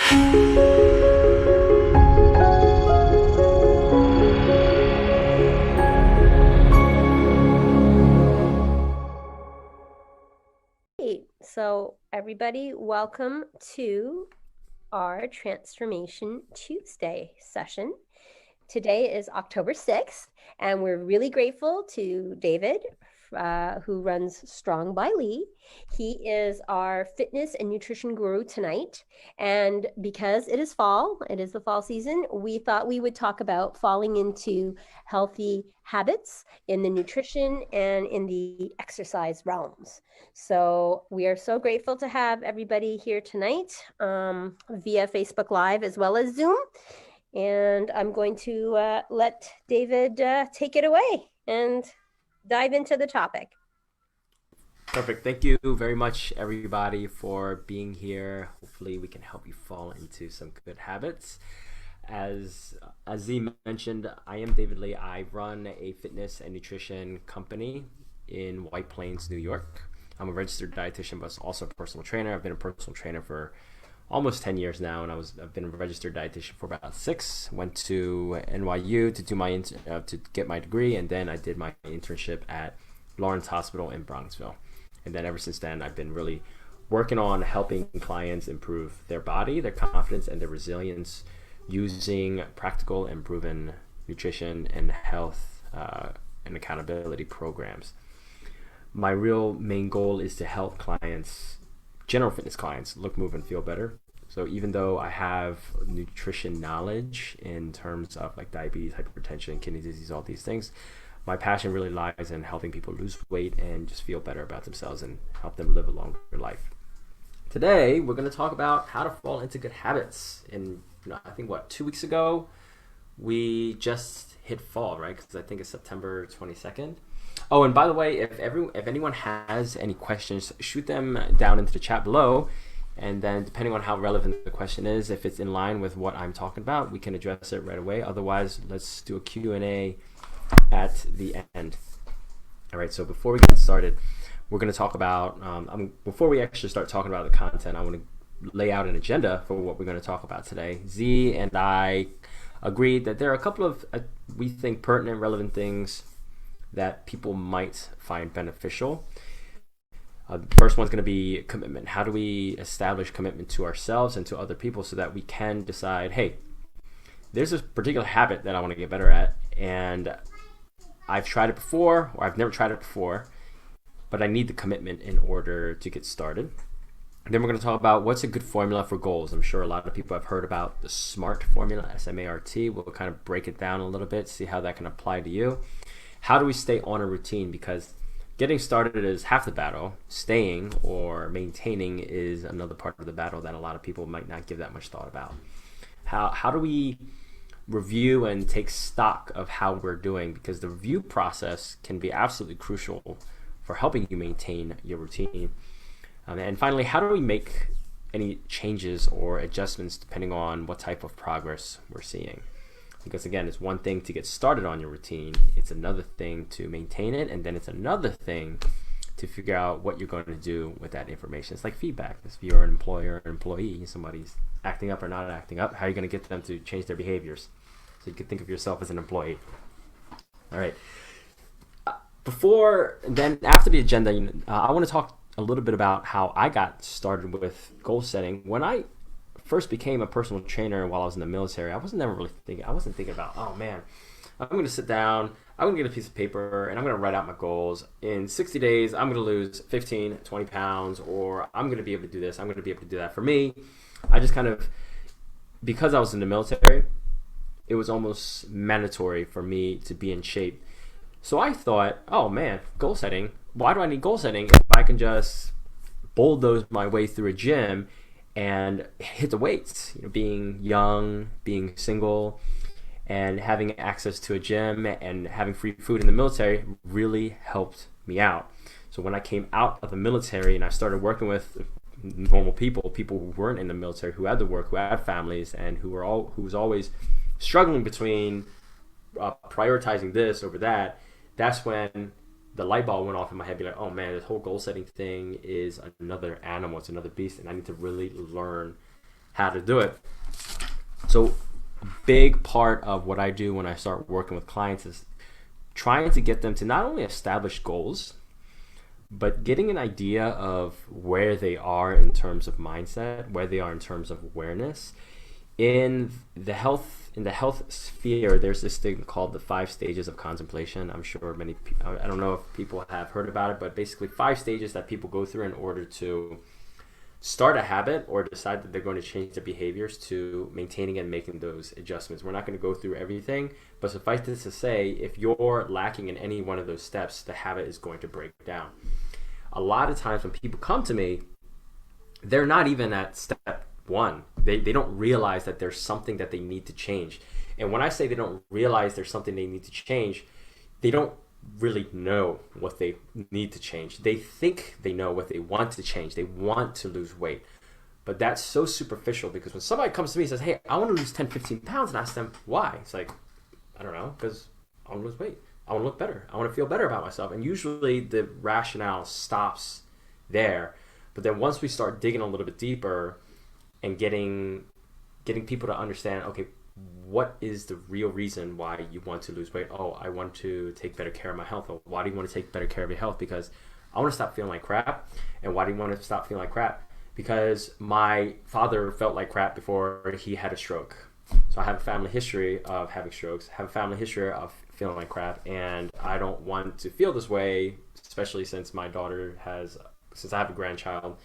So everybody, welcome to our Transformation Tuesday session. Today is October 6th, and we're really grateful to David, who runs Strong by Lee. He is our fitness and nutrition guru tonight. And because it is the fall season, we thought we would talk about falling into healthy habits in the nutrition and in the exercise realms. So we are so grateful to have everybody here tonight via Facebook Live as well as Zoom. And I'm going to let David take it away and dive into the topic. Perfect. Thank you very much, everybody, for being here. Hopefully, we can help you fall into some good habits. As Z mentioned, I am David Lee. I run a fitness and nutrition company in White Plains, New York. I'm a registered dietitian, but also a personal trainer. I've been a personal trainer for almost 10 years now, and I've been a registered dietitian for about 6. Went to NYU to do to get my degree, and then I did my internship at Lawrence Hospital in Bronxville. And then ever since then, I've been really working on helping clients improve their body, their confidence, and their resilience using practical and proven nutrition and health and accountability programs. My real main goal is to help clients, general fitness clients, look, move, and feel better. So even though I have nutrition knowledge in terms of like diabetes, hypertension, kidney disease, all these things, my passion really lies in helping people lose weight and just feel better about themselves and help them live a longer life. Today, we're going to talk about how to fall into good habits. And I think 2 weeks ago, we just hit fall, right? Because I think it's September 22nd. Oh, and by the way, if anyone has any questions, shoot them down into the chat below. And then depending on how relevant the question is, if it's in line with what I'm talking about, we can address it right away. Otherwise, let's do a Q&A at the end. All right, so before we get started, we're going to talk about, before we actually start talking about the content, I want to lay out an agenda for what we're going to talk about today. Z and I agreed that there are a couple of, we think, pertinent, relevant things that people might find beneficial. The first one's going to be commitment. How do we establish commitment to ourselves and to other people so that we can decide, hey, there's this particular habit that I want to get better at, and I've tried it before, or I've never tried it before, but I need the commitment in order to get started. Then we're going to talk about what's a good formula for goals. I'm sure a lot of people have heard about the SMART formula, S-M-A-R-T. We'll kind of break it down a little bit, see how that can apply to you. How do we stay on a routine? Because getting started is half the battle. Staying or maintaining is another part of the battle that a lot of people might not give that much thought about. How do we review and take stock of how we're doing? Because the review process can be absolutely crucial for helping you maintain your routine. And finally, how do we make any changes or adjustments depending on what type of progress we're seeing? Because again, it's one thing to get started on your routine, it's another thing to maintain it, and then it's another thing to figure out what you're going to do with that information. It's like feedback. If you're an employer or employee, somebody's acting up or not acting up, how are you going to get them to change their behaviors? So you can think of yourself as an employee. All right. After the agenda, I want to talk a little bit about how I got started with goal setting. When I first became a personal trainer while I was in the military, I wasn't thinking about, oh man, I'm going to sit down, I'm going to get a piece of paper, and I'm going to write out my goals. In 60 days, I'm going to lose 15, 20 pounds, or I'm going to be able to do this, I'm going to be able to do that. For me, I just because I was in the military, it was almost mandatory for me to be in shape. So I thought, oh man, goal setting, why do I need goal setting if I can just bulldoze my way through a gym and hit the weights? Being young, being single, and having access to a gym and having free food in the military really helped me out. So when I came out of the military and I started working with normal people who weren't in the military, who had to work, who had families, and who was always struggling between prioritizing this over that, that's when the light bulb went off in my head. Be like, oh man, this whole goal setting thing is another animal, it's another beast, and I need to really learn how to do it. So a big part of what I do when I start working with clients is trying to get them to not only establish goals, but getting an idea of where they are in terms of mindset, where they are in terms of awareness. In the health sphere, there's this thing called the 5 stages of contemplation. I'm sure many people, I don't know if people have heard about it, but basically 5 stages that people go through in order to start a habit or decide that they're going to change their behaviors to maintaining and making those adjustments. We're not going to go through everything, but suffice it to say, if you're lacking in any one of those steps, the habit is going to break down. A lot of times when people come to me, they're not even at step 1. They don't realize that there's something that they need to change. And when I say they don't realize there's something they need to change, they don't really know what they need to change. They think they know what they want to change. They want to lose weight. But that's so superficial, because when somebody comes to me and says, hey, I want to lose 10, 15 pounds, and I ask them why, it's like, I don't know, because I want to lose weight. I want to look better. I want to feel better about myself. And usually the rationale stops there. But then once we start digging a little bit deeper and getting people to understand, okay, what is the real reason why you want to lose weight? Oh, I want to take better care of my health. Or why do you want to take better care of your health? Because I want to stop feeling like crap. And why do you want to stop feeling like crap? Because my father felt like crap before he had a stroke. So I have a family history of having strokes, have a family history of feeling like crap, and I don't want to feel this way, especially since I have a grandchild,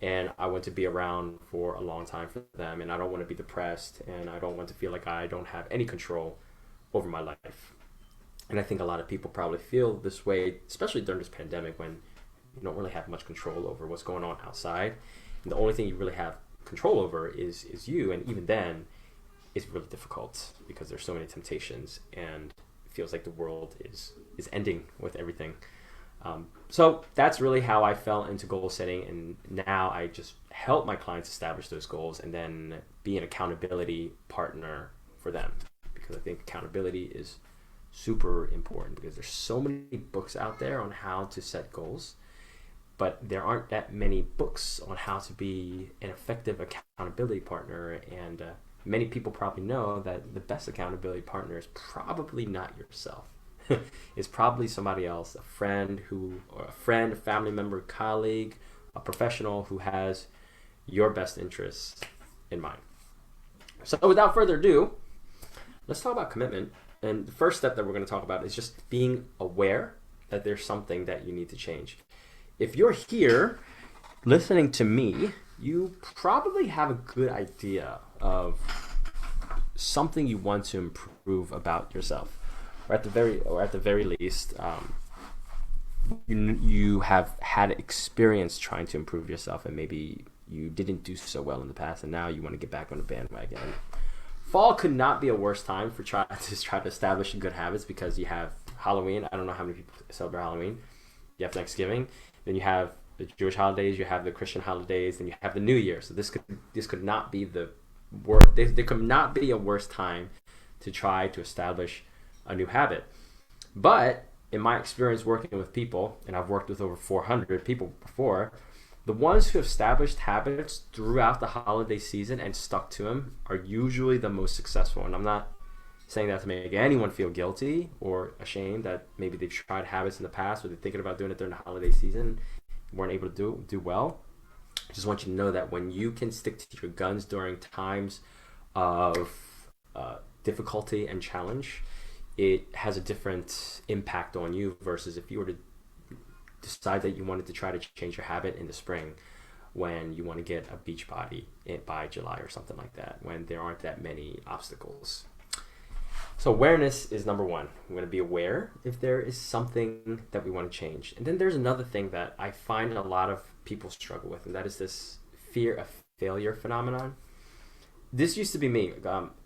and I want to be around for a long time for them, and I don't want to be depressed, and I don't want to feel like I don't have any control over my life. And I think a lot of people probably feel this way, especially during this pandemic, when you don't really have much control over what's going on outside. And the only thing you really have control over is you, and even then, it's really difficult because there's so many temptations, and it feels like the world is ending with everything. So that's really how I fell into goal setting, and now I just help my clients establish those goals and then be an accountability partner for them, because I think accountability is super important, because there's so many books out there on how to set goals, but there aren't that many books on how to be an effective accountability partner. And many people probably know that the best accountability partner is probably not yourself. It's probably somebody else, a friend, a family member, colleague, a professional who has your best interests in mind. So without further ado, let's talk about commitment. And the first step that we're going to talk about is just being aware that there's something that you need to change. If you're here listening to me, you probably have a good idea of something you want to improve about yourself, or at the very least, you have had experience trying to improve yourself, and maybe you didn't do so well in the past, and now you want to get back on the bandwagon. Fall could not be a worse time for try to establish good habits, because you have Halloween. I don't know how many people celebrate Halloween. You have Thanksgiving, then you have the Jewish holidays, you have the Christian holidays, then you have the New Year. So this could not be the worst. There could not be a worse time to try to establish a new habit. But in my experience working with people, and I've worked with over 400 people before, the ones who have established habits throughout the holiday season and stuck to them are usually the most successful. And I'm not saying that to make anyone feel guilty or ashamed that maybe they've tried habits in the past, or they're thinking about doing it during the holiday season, weren't able to do well. I just want you to know that when you can stick to your guns during times of difficulty and challenge, it has a different impact on you versus if you were to decide that you wanted to try to change your habit in the spring, when you want to get a beach body by July or something like that, when there aren't that many obstacles. So awareness is number one. We're going to be aware if there is something that we want to change. And then there's another thing that I find a lot of people struggle with, and that is this fear of failure phenomenon. This used to be me.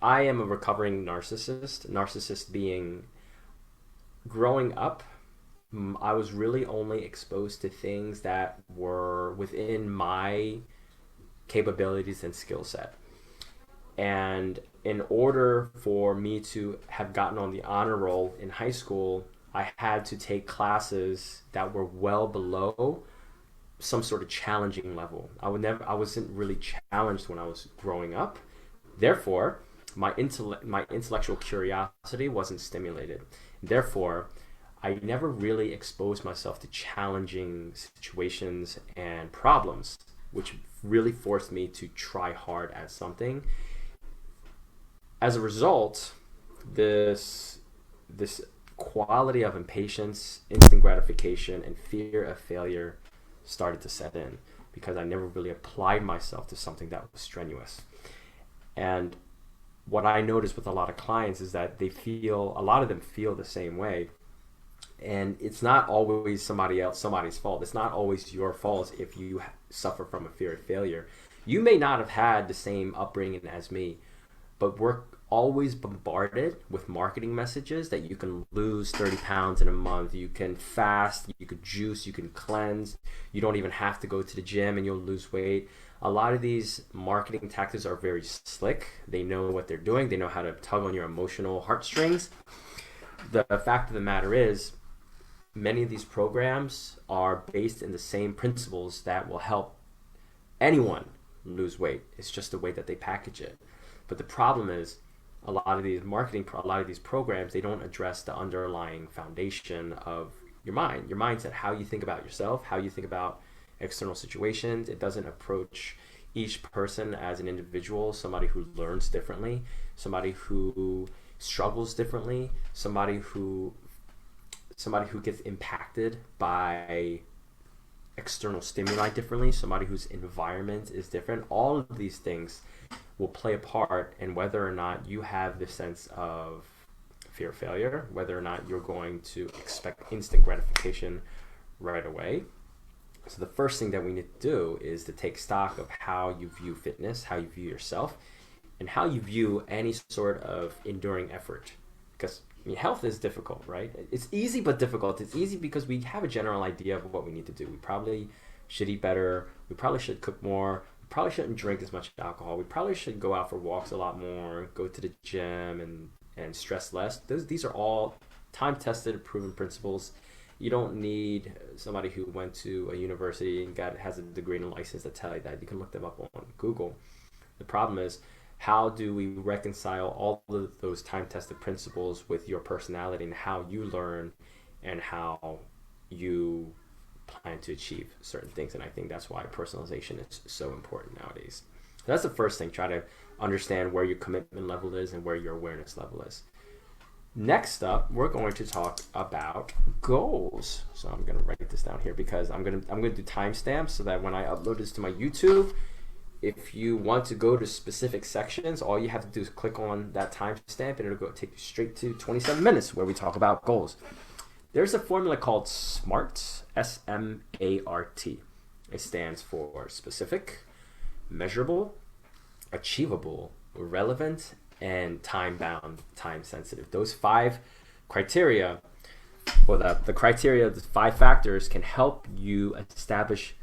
I am a recovering narcissist. Narcissist being, growing up, I was really only exposed to things that were within my capabilities and skill set. And in order for me to have gotten on the honor roll in high school, I had to take classes that were well below some sort of challenging level. I wasn't really challenged when I was growing up. Therefore, my intellectual curiosity wasn't stimulated. Therefore, I never really exposed myself to challenging situations and problems, which really forced me to try hard at something. As a result, this quality of impatience, instant gratification, and fear of failure started to set in because I never really applied myself to something that was strenuous. And what I noticed with a lot of clients is that a lot of them feel the same way. And it's not always somebody's fault. It's not always your fault if you suffer from a fear of failure. You may not have had the same upbringing as me, but we're always bombarded with marketing messages that you can lose 30 pounds in a month, you can fast, you could juice, you can cleanse, you don't even have to go to the gym and you'll lose weight. A lot of these marketing tactics are very slick. They know what they're doing. They know how to tug on your emotional heartstrings. The fact of the matter is, many of these programs are based in the same principles that will help anyone lose weight. It's just the way that they package it. But the problem is, a lot of these programs, they don't address the underlying foundation of your mindset, how you think about yourself, how you think about external situations. It doesn't approach each person as an individual, somebody who learns differently, somebody who struggles differently, somebody who gets impacted by external stimuli differently, somebody whose environment is different. All of these things will play a part in whether or not you have this sense of fear of failure, whether or not you're going to expect instant gratification right away. So the first thing that we need to do is to take stock of how you view fitness, how you view yourself, and how you view any sort of enduring effort. Because health is difficult, right? It's easy but difficult. It's easy because we have a general idea of what we need to do. We probably should eat better. We probably should cook more. We probably shouldn't drink as much alcohol. We probably should go out for walks a lot more, go to the gym and stress less. These are all time-tested, proven principles. You don't need somebody who went to a university and has a degree and a license to tell you that. You can look them up on Google. The problem is, how do we reconcile all of those time-tested principles with your personality and how you learn and how you plan to achieve certain things? And I think that's why personalization is so important nowadays. So that's the first thing. Try to understand where your commitment level is and where your awareness level is. Next up, we're going to talk about goals. So I'm going to write this down here because I'm going to do timestamps so that when I upload this to my YouTube, if you want to go to specific sections, all you have to do is click on that timestamp and it'll take you straight to 27 minutes where we talk about goals. There's a formula called SMART, S-M-A-R-T. It stands for specific, measurable, achievable, relevant, and time-bound, time-sensitive. Those 5 criteria, or the criteria, the 5 factors can help you establish,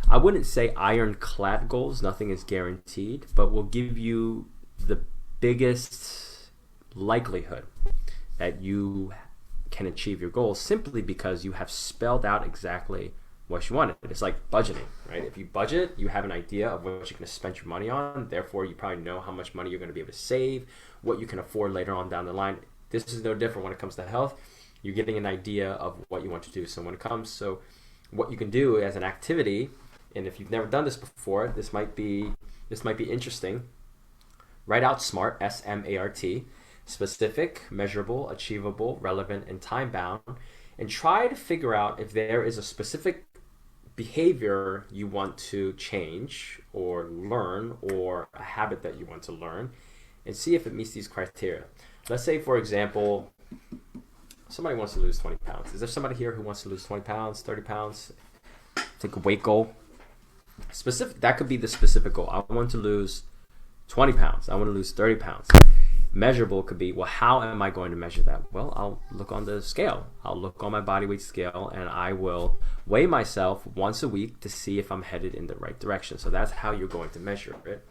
I wouldn't say ironclad goals, nothing is guaranteed, but will give you the biggest likelihood that you can achieve your goals simply because you have spelled out exactly what you want. It's like budgeting, right? If you budget, you have an idea of what you're going to spend your money on. Therefore, you probably know how much money you're going to be able to save, what you can afford later on down the line. This is no different when it comes to health. You're getting an idea of what you want to do. So what you can do as an activity, and if you've never done this before, this might be interesting. Write out SMART, S-M-A-R-T, specific, measurable, achievable, relevant, and time-bound, and try to figure out if there is a specific behavior you want to change or learn, or a habit that you want to learn, and see if it meets these criteria. Let's say, for example, somebody wants to lose 20 pounds. Is there somebody here who wants to lose 20 pounds, 30 pounds? Take a weight goal. That could be the specific goal. I want to lose 20 pounds. I want to lose 30 pounds. Measurable could be, well, how am I going to measure that? Well, I'll look on the scale. I'll look on my body weight scale and I will weigh myself once a week to see if I'm headed in the right direction. So that's how you're going to measure it.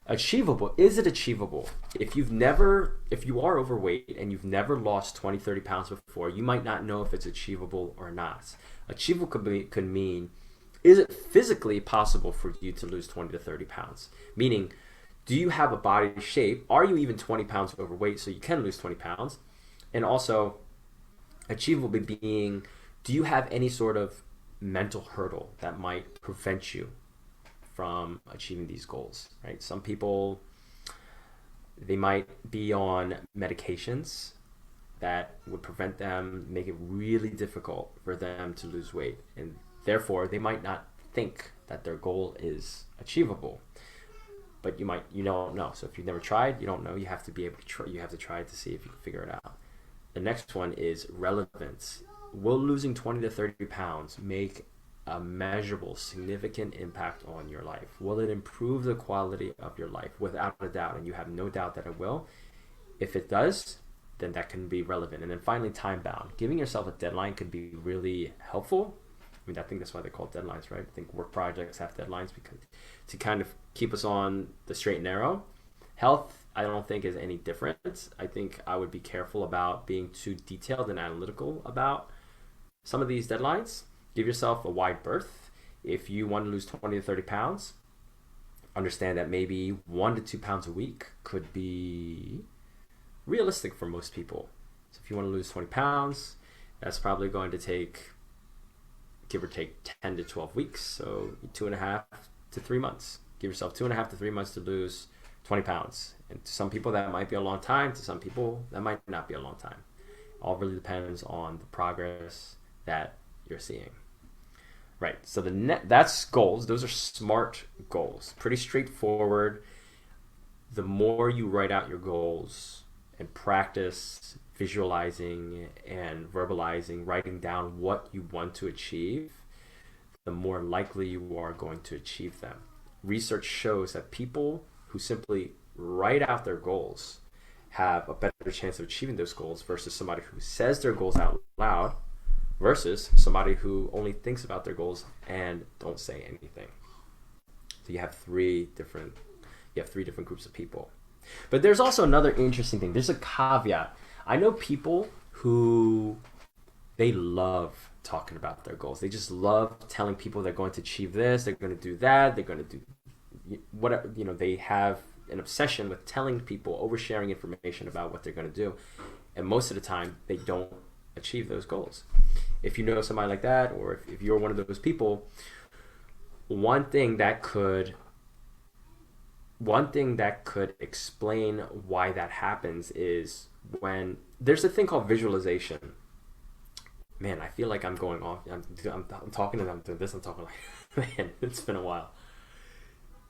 Achievable. Is it achievable? If you are overweight and you've never lost 20, 30 pounds before, you might not know if it's achievable or not. Achievable could mean Is it physically possible for you to lose 20 to 30 pounds? Meaning, do you have a body shape? Are you even 20 pounds overweight so you can lose 20 pounds? And also, achievable being, do you have any sort of mental hurdle that might prevent you from achieving these goals, right? Some people, they might be on medications that would prevent them, make it really difficult for them to lose weight. And therefore, they might not think that their goal is achievable. But you don't know. So if you've never tried, you don't know. You have to be able to try. You have to try it to see if you can figure it out. The next one is relevance. Will losing 20 to 30 pounds make a measurable, significant impact on your life? Will it improve the quality of your life? Without a doubt, and you have no doubt that it will. If it does, then that can be relevant. And then finally, time bound. Giving yourself a deadline can be really helpful. I mean, I think that's why they're called deadlines, right? I think work projects have deadlines because to kind of keep us on the straight and narrow. Health, I don't think is any different. I think I would be careful about being too detailed and analytical about some of these deadlines. Give yourself a wide berth. If you want to lose 20 to 30 pounds, understand that maybe 1 to 2 pounds a week could be realistic for most people. So if you want to lose 20 pounds, that's probably going to take, give or take, 10 to 12 weeks. So 2.5 to 3 months. Give yourself 2.5 to 3 months to lose 20 pounds. And to some people that might be a long time. To some people that might not be a long time. All really depends on the progress that you're seeing. Right, so that's goals. Those are SMART goals. Pretty straightforward. The more you write out your goals and practice visualizing and verbalizing, writing down what you want to achieve, the more likely you are going to achieve them. Research shows that people who simply write out their goals have a better chance of achieving those goals versus somebody who says their goals out loud versus somebody who only thinks about their goals and don't say anything. So you have three different groups of people. But there's also another interesting thing. There's a caveat. I know people who, they love talking about their goals. They just love telling people they're going to achieve this, they're going to do that, they're going to do whatever. They have an obsession with telling people, oversharing information about what they're going to do. And most of the time, they don't achieve those goals. If you know somebody like that, or if you're one of those people, one thing that could explain why that happens is when there's a thing called visualization. Man, I feel like I'm going off. I'm talking and I'm doing this. I'm talking like, man, it's been a while.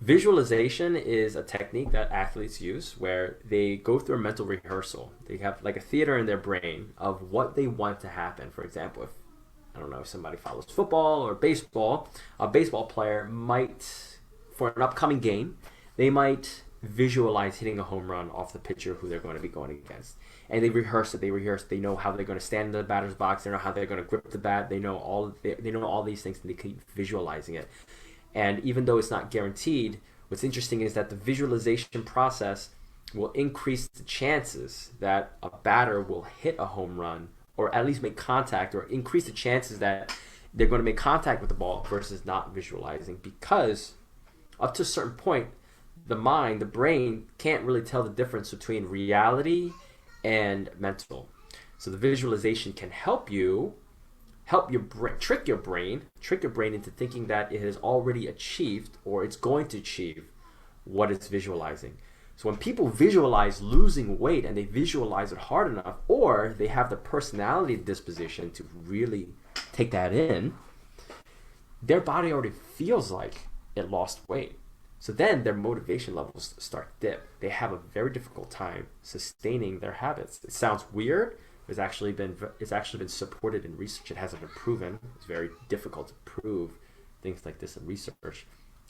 Visualization is a technique that athletes use where they go through a mental rehearsal. They have like a theater in their brain of what they want to happen. For example, if somebody follows football or baseball, a baseball player might, for an upcoming game, they might visualize hitting a home run off the pitcher who they're going to be going against. And they rehearse it. They know how they're going to stand in the batter's box. They know how they're going to grip the bat. They know all these things, and they keep visualizing it. And even though it's not guaranteed, what's interesting is that the visualization process will increase the chances that a batter will hit a home run or at least make contact, or increase the chances that they're going to make contact with the ball versus not visualizing, because up to a certain point, the brain can't really tell the difference between reality and mental. So the visualization can trick your brain into thinking that it has already achieved or it's going to achieve what it's visualizing. So when people visualize losing weight and they visualize it hard enough, or they have the personality disposition to really take that in, their body already feels like it lost weight. So then their motivation levels start to dip. They have a very difficult time sustaining their habits. It sounds weird. It's actually been supported in research. It hasn't been proven. It's very difficult to prove things like this in research.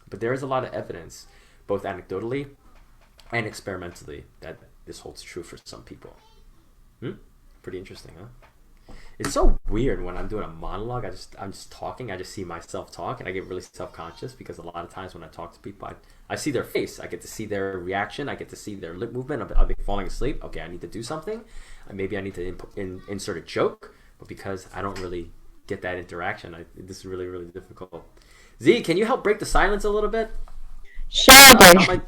But there is a lot of evidence, both anecdotally and experimentally, that this holds true for some people. Pretty interesting, huh? It's so weird when I'm doing a monologue. I'm just talking. I just see myself talk, and I get really self-conscious because a lot of times when I talk to people, I see their face. I get to see their reaction. I get to see their lip movement. Are they falling asleep? Okay, I need to do something. Maybe I need to insert a joke, but because I don't really get that interaction, this is really, really difficult. Z, can you help break the silence a little bit? Sure, How am I?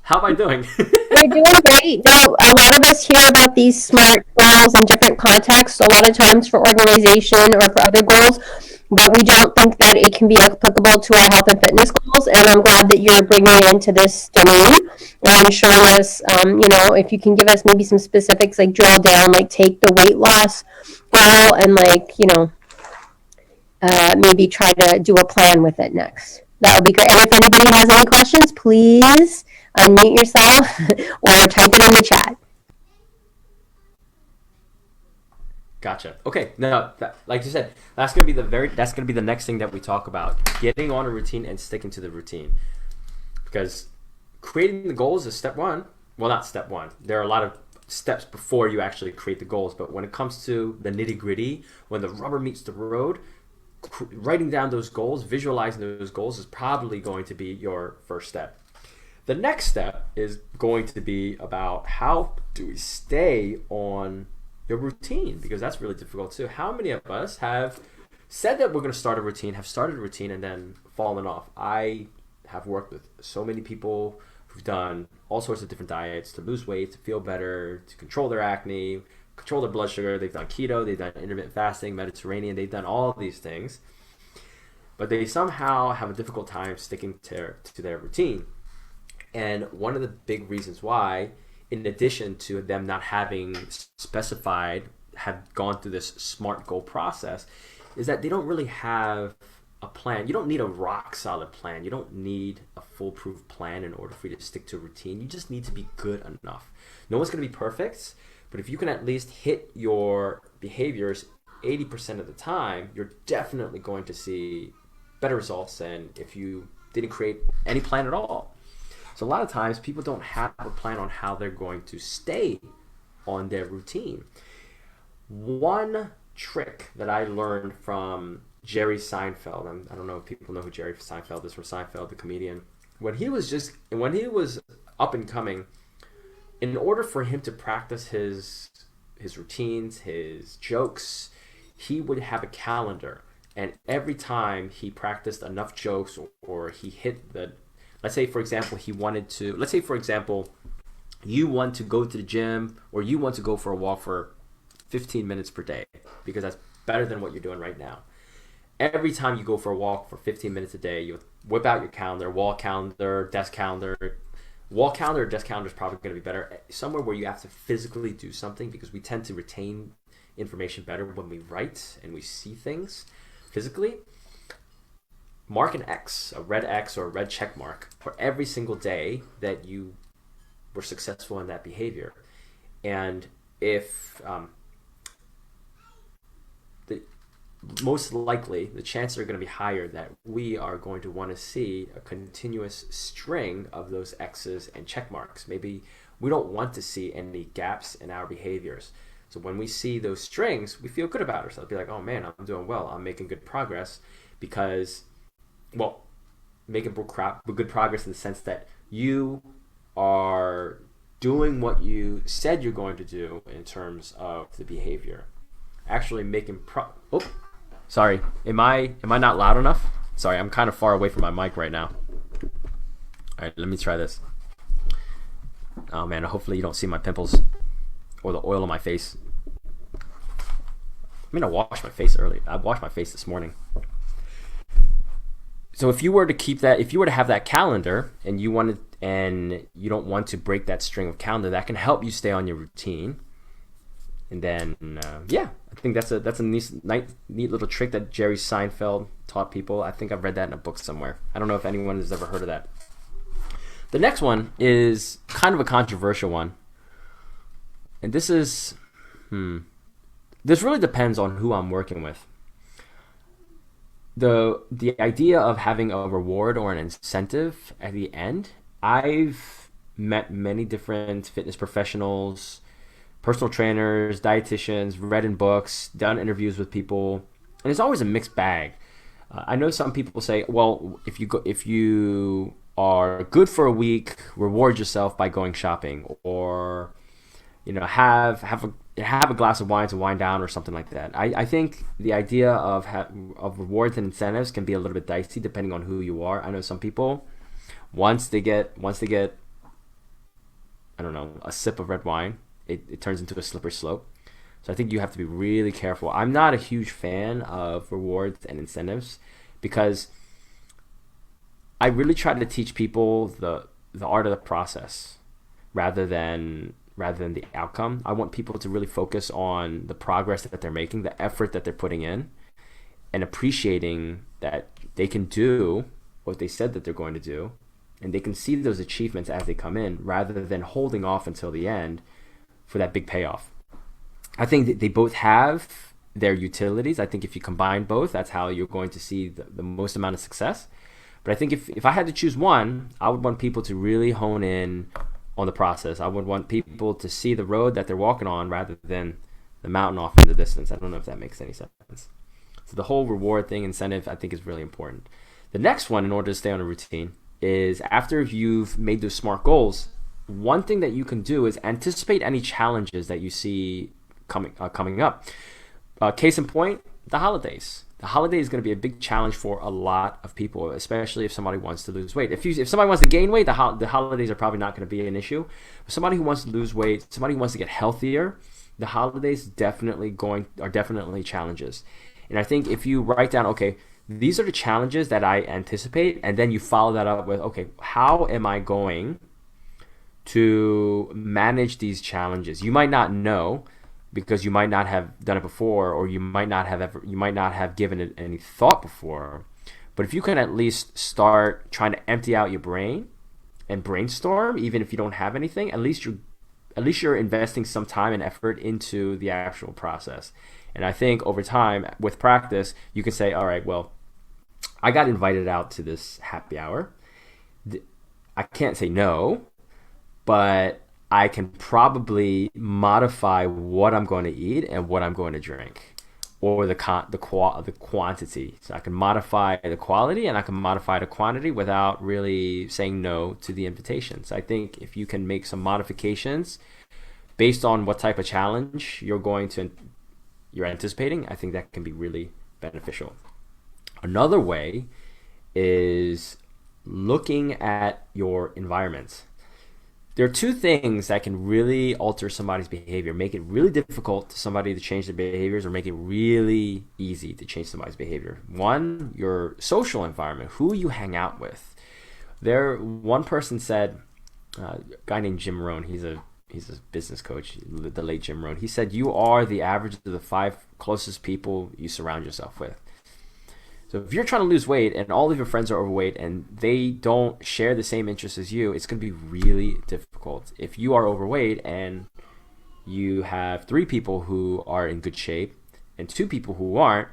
How am I doing? you're doing great. No, a lot of us hear about these SMART goals in different contexts, a lot of times for organization or for other goals, but we don't think that it can be applicable to our health and fitness goals. And I'm glad that you're bringing it into this domain and showing us, if you can give us maybe some specifics, like drill down, like take the weight loss goal and maybe try to do a plan with it next. That would be great. And if anybody has any questions, please unmute yourself or type it in the chat. Gotcha. Okay. No, like you said, that's gonna be the next thing that we talk about. Getting on a routine and sticking to the routine, because creating the goals is step one. Well, not step one. There are a lot of steps before you actually create the goals. But when it comes to the nitty gritty, when the rubber meets the road, writing down those goals, visualizing those goals is probably going to be your first step. The next step is going to be about how do we stay on your routine, because that's really difficult too. How many of us have said that we're going to start a routine, have started a routine, and then fallen off? I have worked with so many people who've done all sorts of different diets to lose weight, to feel better, to control their acne, control their blood sugar. They've done keto, they've done intermittent fasting, Mediterranean, they've done all of these things, but they somehow have a difficult time sticking to their routine. And one of the big reasons why, in addition to them not having have gone through this SMART goal process, is that they don't really have a plan. You don't need a rock solid plan. You don't need a foolproof plan in order for you to stick to a routine. You just need to be good enough. No one's going to be perfect, but if you can at least hit your behaviors 80% of the time, you're definitely going to see better results than if you didn't create any plan at all. So a lot of times people don't have a plan on how they're going to stay on their routine. One trick that I learned from Jerry Seinfeld, I don't know if people know who Jerry Seinfeld is, from Seinfeld, the comedian. When he was up and coming, in order for him to practice his routines, his jokes, he would have a calendar. And every time he practiced enough jokes, or he hit let's say for example you want to go to the gym, or you want to go for a walk for 15 minutes per day, because that's better than what you're doing right now. Every time you go for a walk for 15 minutes a day, you whip out your calendar, wall calendar, desk calendar. Wall calendar or desk calendar is probably going to be better. Somewhere where you have to physically do something, because we tend to retain information better when we write and we see things physically. Mark an X, a red X or a red check mark, for every single day that you were successful in that behavior. And if most likely the chances are going to be higher that we are going to want to see a continuous string of those X's and check marks. Maybe we don't want to see any gaps in our behaviors. So when we see those strings, we feel good about ourselves. Be like, oh man, I'm doing well. I'm making good progress, because, well, making good progress in the sense that you are doing what you said you're going to do in terms of the behavior. Actually making sorry, am I not loud enough? Sorry, I'm kind of far away from my mic right now. All right, let me try this. Oh man, hopefully you don't see my pimples or the oil on my face. I mean, I washed my face early. I washed my face this morning. So if you were to have that calendar, and you don't want to break that string of calendar, that can help you stay on your routine. And then, I think that's a neat little trick that Jerry Seinfeld taught people. I think I've read that in a book somewhere. I don't know if anyone has ever heard of that. The next one is kind of a controversial one. And this really depends on who I'm working with. The idea of having a reward or an incentive at the end, I've met many different fitness professionals, personal trainers, dietitians, read in books, done interviews with people, and it's always a mixed bag. I know some people say, well, if you are good for a week, reward yourself by going shopping, or have a glass of wine to wind down or something like that. I think the idea of rewards and incentives can be a little bit dicey depending on who you are. I know some people, once they get I don't know, a sip of red wine, it turns into a slippery slope. So I think you have to be really careful. I'm not a huge fan of rewards and incentives because I really try to teach people the art of the process rather than the outcome. I want people to really focus on the progress that they're making, the effort that they're putting in, and appreciating that they can do what they said that they're going to do, and they can see those achievements as they come in rather than holding off until the end for that big payoff. I think that they both have their utilities. I think if you combine both, that's how you're going to see the most amount of success. But I think if I had to choose one, I would want people to really hone in on the process. I would want people to see the road that they're walking on rather than the mountain off in the distance. I don't know if that makes any sense. So the whole reward thing, incentive, I think is really important. The next one, in order to stay on a routine, is after you've made those SMART goals, one thing that you can do is anticipate any challenges that you see coming up. Case in point, the holidays. The holiday is going to be a big challenge for a lot of people, especially if somebody wants to lose weight. If somebody wants to gain weight, the holidays are probably not going to be an issue. But somebody who wants to lose weight, somebody who wants to get healthier, the holidays are definitely challenges. And I think if you write down, okay, these are the challenges that I anticipate, and then you follow that up with, okay, how am I going to manage these challenges? You might not know, because you might not have done it before, or you might not have given it any thought before. But if you can at least start trying to empty out your brain and brainstorm, even if you don't have anything, at least you're investing some time and effort into the actual process. And I think over time, with practice, you can say, all right, well, I got invited out to this happy hour. I can't say no, but I can probably modify what I'm going to eat and what I'm going to drink, or the quantity. So I can modify the quality and I can modify the quantity without really saying no to the invitation. So I think if you can make some modifications based on what type of challenge you're anticipating, I think that can be really beneficial. Another way is looking at your environment. There are two things that can really alter somebody's behavior, make it really difficult for somebody to change their behaviors, or make it really easy to change somebody's behavior. One, your social environment, who you hang out with. One person said, a guy named Jim Rohn, he's a business coach, the late Jim Rohn. He said, you are the average of the 5 closest people you surround yourself with. So if you're trying to lose weight and all of your friends are overweight and they don't share the same interests as you, it's going to be really difficult. If you are overweight and you have 3 people who are in good shape and 2 people who aren't,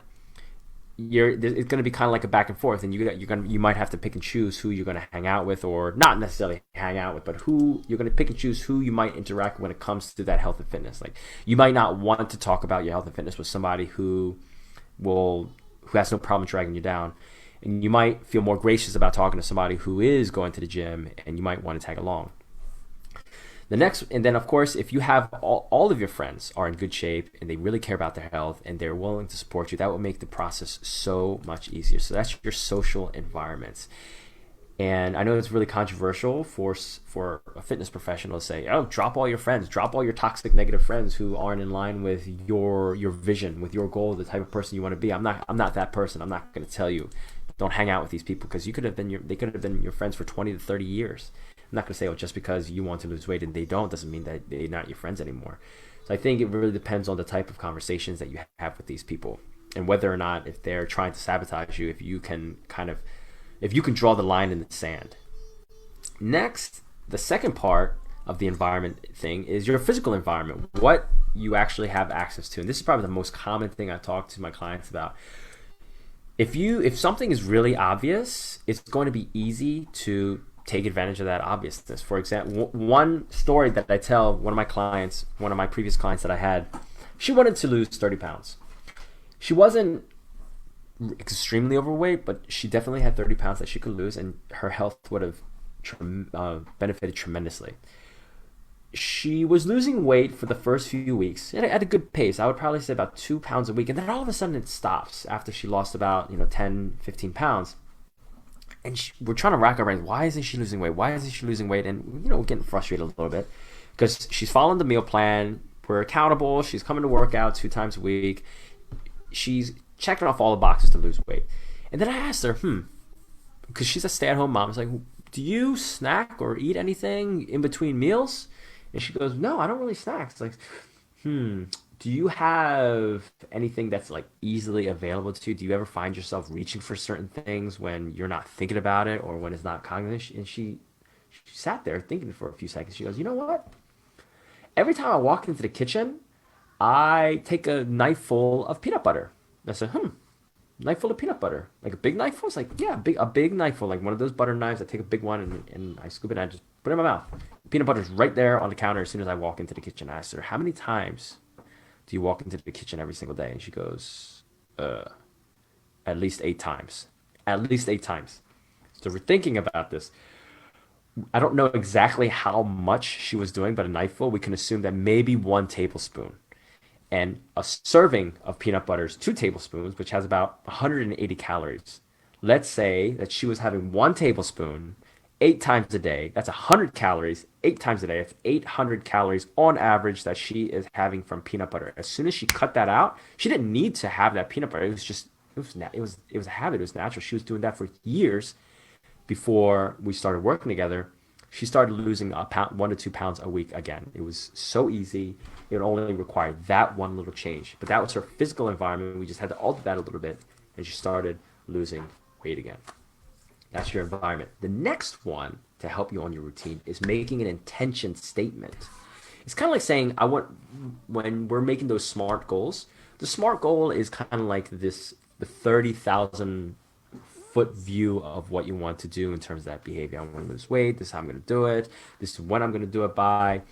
it's going to be kind of like a back and forth, and you might have to pick and choose who you're going to hang out with, or not necessarily hang out with, but who you're going to pick and choose who you might interact with when it comes to that health and fitness. Like, you might not want to talk about your health and fitness with somebody who has no problem dragging you down, and you might feel more gracious about talking to somebody who is going to the gym, and you might want to tag along. And then of course, if you have all of your friends are in good shape and they really care about their health and they're willing to support you, that will make the process so much easier. So that's your social environments. And I know it's really controversial for a fitness professional to say, oh, drop all your friends, drop all your toxic negative friends who aren't in line with your vision, with your goal, the type of person you want to be. I'm not that person. I'm not going to tell you, don't hang out with these people, because they could have been your friends for 20 to 30 years. I'm not going to say, oh, just because you want to lose weight and they don't, doesn't mean that they're not your friends anymore. So I think it really depends on the type of conversations that you have with these people, and whether or not, if they're trying to sabotage you, if you can draw the line in the sand. Next, the second part of the environment thing is your physical environment, what you actually have access to. And this is probably the most common thing I talk to my clients about. If something is really obvious, it's going to be easy to take advantage of that obviousness. For example, one story that I tell one of my previous clients that I had, she wanted to lose 30 pounds. She wasn't extremely overweight, but she definitely had 30 pounds that she could lose, and her health would have benefited tremendously. she was losing weight for the first few weeks at a good pace. I would probably say about 2 pounds a week. And then all of a sudden it stops after she lost about, 10, 15 pounds. And we're trying to rack our brains. Why isn't she losing weight? Why isn't she losing weight? And, we're getting frustrated a little bit because she's following the meal plan. We're accountable. She's coming to work out 2 times a week. She's checking off all the boxes to lose weight. And then I asked her, because she's a stay-at-home mom. It's like, do you snack or eat anything in between meals? And she goes, no, I don't really snack. It's like, do you have anything that's like easily available to you? Do you ever find yourself reaching for certain things when you're not thinking about it or when it's not cognitive? And she sat there thinking for a few seconds. She goes, you know what? Every time I walk into the kitchen, I take a knife full of peanut butter. And I said, knife full of peanut butter, like a big knife full. It's like, yeah, a big knife full, like one of those butter knives. I take a big one and I scoop it and I just put it in my mouth. Peanut butter's right there on the counter as soon as I walk into the kitchen. I asked her, how many times do you walk into the kitchen every single day? And she goes, at least 8 times. At least 8 times. So we're thinking about this. I don't know exactly how much she was doing, but a knifeful, we can assume that maybe 1 tablespoon. And a serving of peanut butter is 2 tablespoons, which has about 180 calories. Let's say that she was having 1 tablespoon 8 times a day. That's 100 calories 8 times a day. That's 800 calories on average that she is having from peanut butter. As soon as she cut that out, she didn't need to have that peanut butter. It was just it was a habit. It was natural. She was doing that for years before we started working together. She started losing a pound, 1 to 2 pounds a week again. It was so easy. It only required that one little change. But that was her physical environment. We just had to alter that a little bit, and she started losing weight again. That's your environment. The next one to help you on your routine is making an intention statement. It's kind of like saying, I want, when we're making those SMART goals, the SMART goal is kind of like the 30,000 foot view of what you want to do in terms of that behavior. I want to lose weight. This is how I'm going to do it. This is when I'm going to do it by.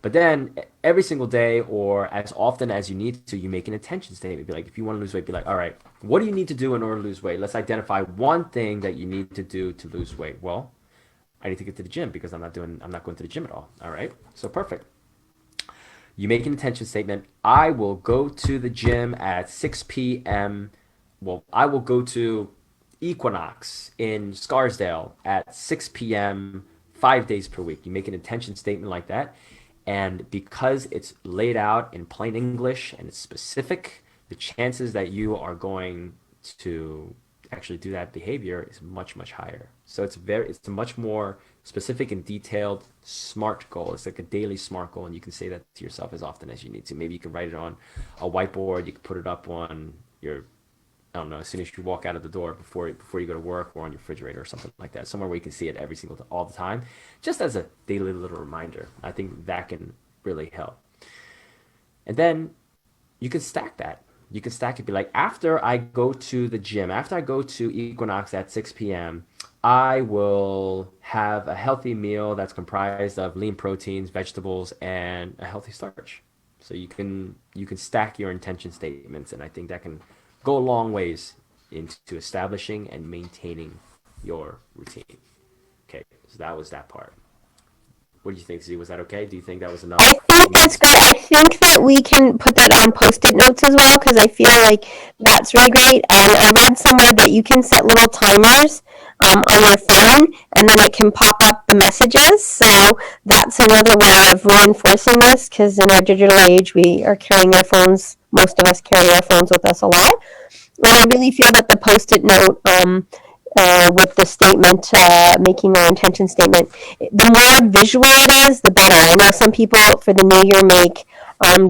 But then every single day or as often as you need to, you make an intention statement. Be like, if you want to lose weight, be like, all right, what do you need to do in order to lose weight? Let's identify one thing that you need to do to lose weight. Well, I need to get to the gym because I'm not going to the gym at all. All right. So perfect. You make an intention statement. I will go to the gym at 6 p.m. Well, I will go to Equinox in Scarsdale at 6 p.m. 5 days per week. You make an intention statement like that. And because it's laid out in plain English and it's specific, the chances that you are going to actually do that behavior is much, much higher. So it's a much more specific and detailed SMART goal. It's like a daily SMART goal, and you can say that to yourself as often as you need to. Maybe you can write it on a whiteboard. You can put it up on your, I don't know, as soon as you walk out of the door before you go to work, or on your refrigerator or something like that, somewhere where you can see it all the time, just as a daily little reminder. I think that can really help. And then you can stack that. You can stack it. Be like, after I go to the gym, after I go to Equinox at 6 p.m., I will have a healthy meal that's comprised of lean proteins, vegetables, and a healthy starch. So you can stack your intention statements, and I think that can go a long ways into establishing and maintaining your routine. Okay, so that was that part. What do you think, Z? Was that okay? Do you think that was enough? I think that's great. I think that we can put that on post-it notes as well because I feel like that's really great. And I read somewhere that you can set little timers on your phone, and then it can pop up the messages. So that's another way of reinforcing this because in our digital age, we are carrying our phones. Most of us carry our phones with us a lot. And I really feel that the post-it note with the statement, making our intention statement, the more visual it is, the better. I know some people for the new year make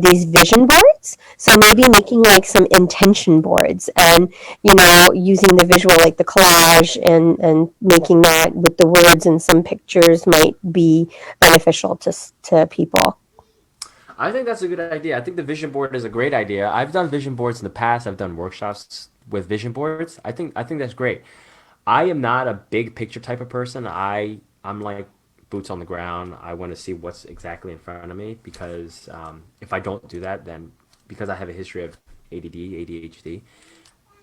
these vision boards. So maybe making like some intention boards and, using the visual, like the collage and making that with the words and some pictures might be beneficial to people. I think that's a good idea. I think the vision board is a great idea. I've done vision boards in the past. I've done workshops with vision boards. I think that's great. I am not a big picture type of person. I'm like boots on the ground. I want to see what's exactly in front of me because if I don't do that, then because I have a history of ADD, ADHD,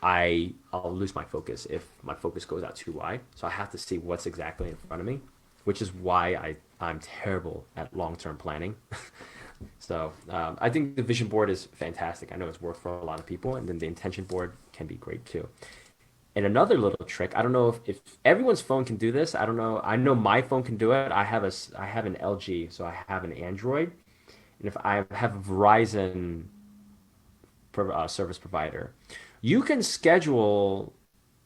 I'll lose my focus if my focus goes out too wide. So I have to see what's exactly in front of me. which is why I'm terrible at long-term planning. So I think the vision board is fantastic. I know it's worked for a lot of people, and then the intention board can be great too. And another little trick, I don't know if everyone's phone can do this. I don't know. I know my phone can do it. I have an LG, so I have an Android. And if I have a Verizon service provider, you can schedule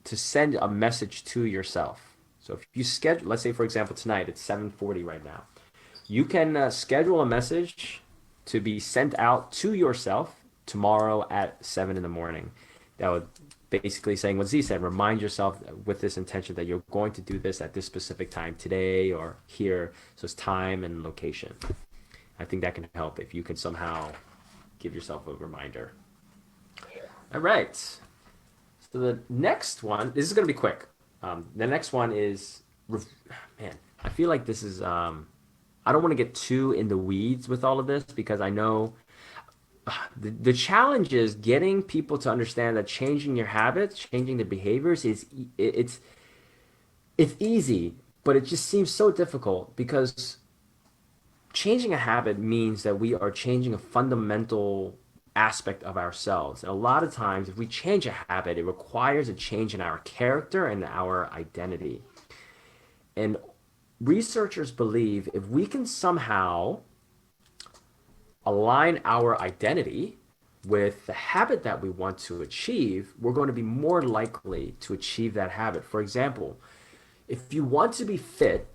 to send a message to yourself. So if you schedule, let's say for example tonight it's 7:40 right now, you can schedule a message to be sent out to yourself tomorrow at 7 in the morning. That would basically saying what Z said, remind yourself with this intention that you're going to do this at this specific time today or here. So it's time and location. I think that can help if you can somehow give yourself a reminder. All right. So the next one, this is going to be quick. The next one is, man, I feel like this is, I don't want to get too in the weeds with all of this because I know the challenge is getting people to understand that changing your habits, changing their behaviors it's easy, but it just seems so difficult because changing a habit means that we are changing a fundamental aspect of ourselves. And a lot of times, if we change a habit, it requires a change in our character and our identity. And researchers believe if we can somehow align our identity with the habit that we want to achieve, we're going to be more likely to achieve that habit. For example, if you want to be fit,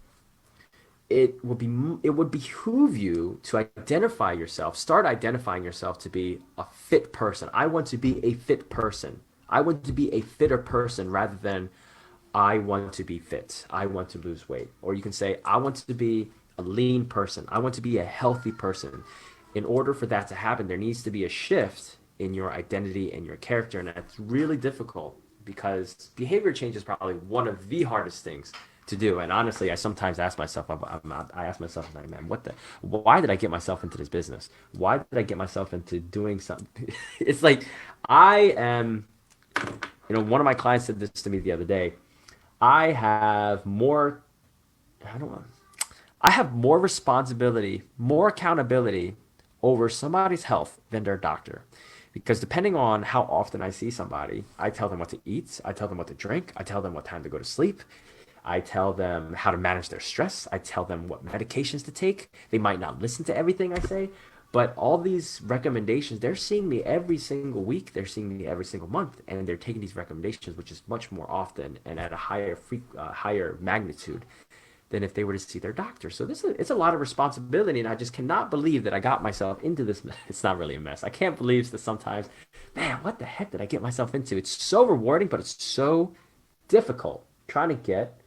it would behoove you to identify yourself, start identifying yourself to be a fit person. I want to be a fit person. I want to be a fitter person rather than I want to be fit. I want to lose weight. Or you can say, I want to be a lean person. I want to be a healthy person. In order for that to happen, there needs to be a shift in your identity and your character. And that's really difficult because behavior change is probably one of the hardest things to do. And honestly, I sometimes ask myself, I ask myself, like, man, why did I get myself into this business? Why did I get myself into doing something? It's like, I am, one of my clients said this to me the other day. I have more, I don't know, I have more responsibility, more accountability over somebody's health than their doctor. Because depending on how often I see somebody, I tell them what to eat, I tell them what to drink, I tell them what time to go to sleep, I tell them how to manage their stress, I tell them what medications to take. They might not listen to everything I say, but all these recommendations, they're seeing me every single week, they're seeing me every single month, and they're taking these recommendations, which is much more often and at a higher magnitude than if they were to see their doctor. So it's a lot of responsibility, and I just cannot believe that I got myself into this. It's not really a mess. I can't believe that sometimes, man, what the heck did I get myself into? It's so rewarding, but it's so difficult trying to get.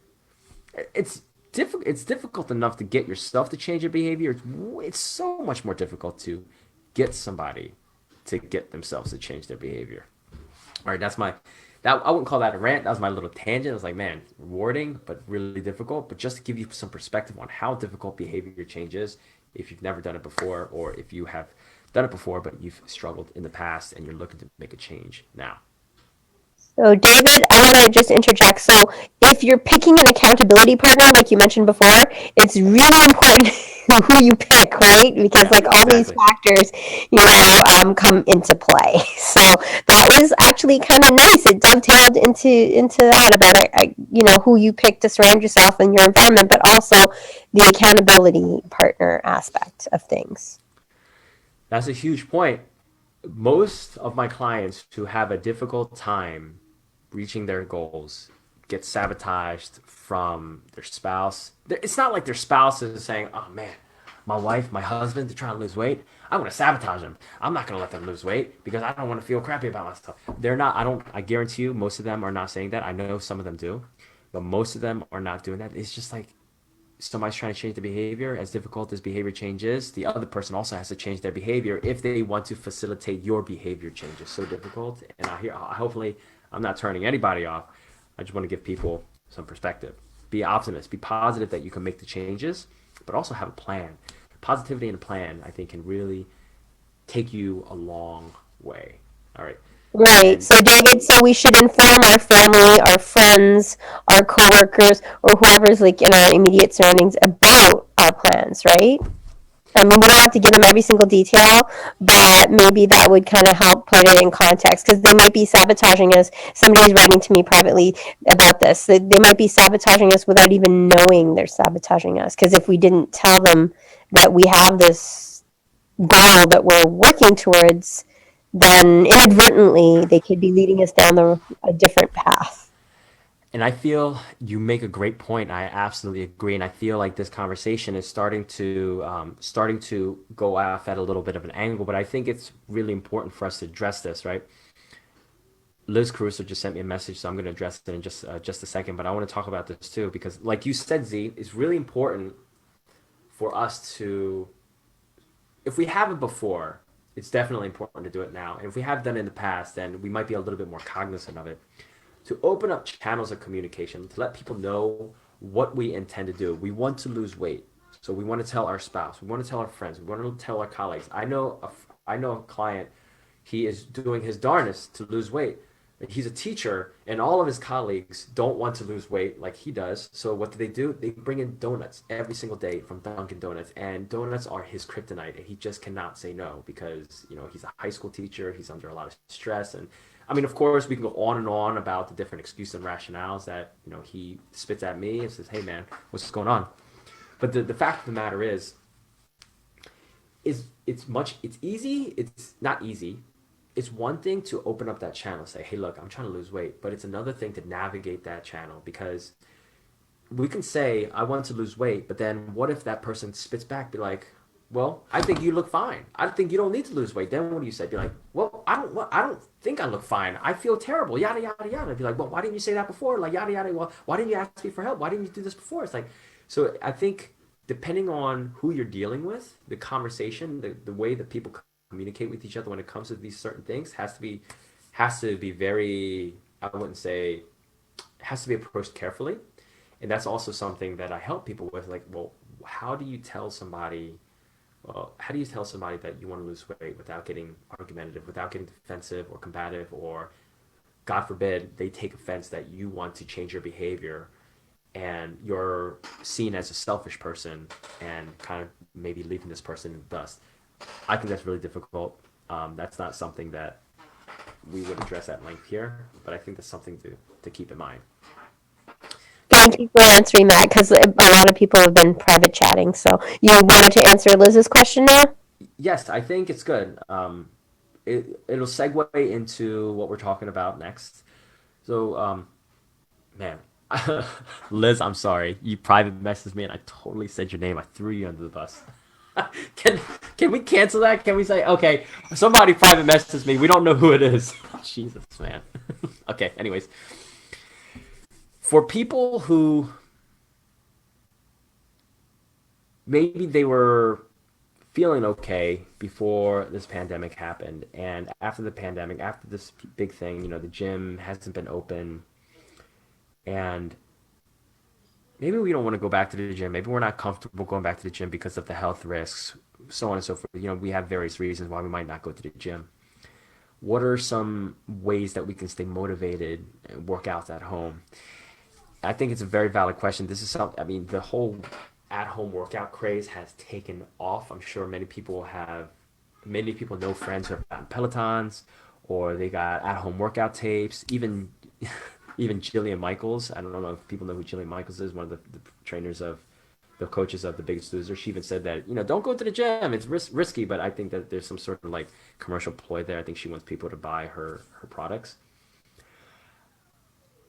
It's difficult enough to get yourself to change your behavior. It's so much more difficult to get somebody to get themselves to change their behavior. All right, that I wouldn't call that a rant. That was my little tangent. I was like, man, rewarding, but really difficult. But just to give you some perspective on how difficult behavior change is if you've never done it before, or if you have done it before, but you've struggled in the past and you're looking to make a change now. So, David, I want to just interject. So, if you're picking an accountability partner, like you mentioned before, it's really important who you pick, right? Because, Yeah, like, all these exactly. factors, come into play. So, that was actually kind of nice. It dovetailed into that about, who you pick to surround yourself in your environment, but also the accountability partner aspect of things. That's a huge point. Most of my clients who have a difficult time reaching their goals get sabotaged from their spouse. It's not like their spouse is saying, "Oh man, my wife, my husband, they're trying to lose weight. I'm going to sabotage them. I'm not going to let them lose weight because I don't want to feel crappy about myself." They're not. I don't. I guarantee you, most of them are not saying that. I know some of them do, but most of them are not doing that. It's just like somebody's trying to change the behavior. As difficult as behavior change is, the other person also has to change their behavior if they want to facilitate your behavior change. It's so difficult, and hopefully I'm not turning anybody off. I just want to give people some perspective. Be optimist. Be positive that you can make the changes, but also have a plan. Positivity and a plan, I think, can really take you a long way. All right. Right. And So David, so we should inform our family, our friends, our coworkers, or whoever's like in our immediate surroundings about our plans, right? I mean, we don't have to give them every single detail, but maybe that would kind of help put it in context because they might be sabotaging us. Somebody's writing to me privately about this. They might be sabotaging us without even knowing they're sabotaging us. Because if we didn't tell them that we have this goal that we're working towards, then inadvertently they could be leading us down a different path. I feel you make a great point. I absolutely agree, and I feel like this conversation is starting to go off at a little bit of an angle. But I think it's really important for us to address this, right? Liz Caruso just sent me a message, so I'm going to address it in just a second. But I want to talk about this too because, like you said, Z, it's really important for us to, if we haven't before, it's definitely important to do it now. And if we have done it in the past, then we might be a little bit more cognizant of it. To open up channels of communication, to let people know what we intend to do. We want to lose weight, so we want to tell our spouse, we want to tell our friends, we want to tell our colleagues. I know a client. He is doing his darnest to lose weight. He's a teacher, and all of his colleagues don't want to lose weight like he does. So what do? They bring in donuts every single day from Dunkin' Donuts, and donuts are his kryptonite, and he just cannot say no because he's a high school teacher. He's under a lot of stress, and I mean, of course, we can go on and on about the different excuses and rationales that he spits at me and says, "Hey, man, what's going on?" But the fact of the matter is it's easy. It's not easy. It's one thing to open up that channel and say, "Hey, look, I'm trying to lose weight," but it's another thing to navigate that channel because we can say, "I want to lose weight," but then what if that person spits back, be like, "Well, I think you look fine. I think you don't need to lose weight." Then what do you say? Be like, "Well, I don't think I look fine. I feel terrible." Yada yada yada. Be like, "Well, why didn't you say that before?" Like yada yada. Well, why didn't you ask me for help? Why didn't you do this before? It's like, so I think depending on who you're dealing with, the conversation, the way that people communicate with each other when it comes to these certain things has to be very, I wouldn't say, has to be approached carefully. And that's also something that I help people with. Like, well, how do you tell somebody? Well, how do you tell somebody that you want to lose weight without getting argumentative, without getting defensive or combative, or God forbid they take offense that you want to change your behavior and you're seen as a selfish person and kind of maybe leaving this person in the dust. I think that's really difficult. That's not something that we would address at length here, but I think that's something to keep in mind. Thank you for answering that because a lot of people have been private chatting. So you wanted to answer Liz's question now? Yes, I think it's good. It'll segue into what we're talking about next. So, man, Liz, I'm sorry. You private messaged me and I totally said your name. I threw you under the bus. can can we cancel that? Can we say, okay, somebody private messaged me. We don't know who it is. Jesus, man. Okay, anyways. For people who maybe they were feeling okay before this pandemic happened, and after the pandemic, after this big thing, the gym hasn't been open, and maybe we don't want to go back to the gym. Maybe we're not comfortable going back to the gym because of the health risks, so on and so forth. We have various reasons why we might not go to the gym. What are some ways that we can stay motivated and work out at home? I think it's a very valid question. This is something, I mean, the whole at home workout craze has taken off. I'm sure many people know friends who have gotten Pelotons or they got at home workout tapes. Even Jillian Michaels. I don't know if people know who Jillian Michaels is, one of the trainers of the coaches of The Biggest Loser. She even said that, don't go to the gym. It's risky, but I think that there's some sort of like commercial ploy there. I think she wants people to buy her products.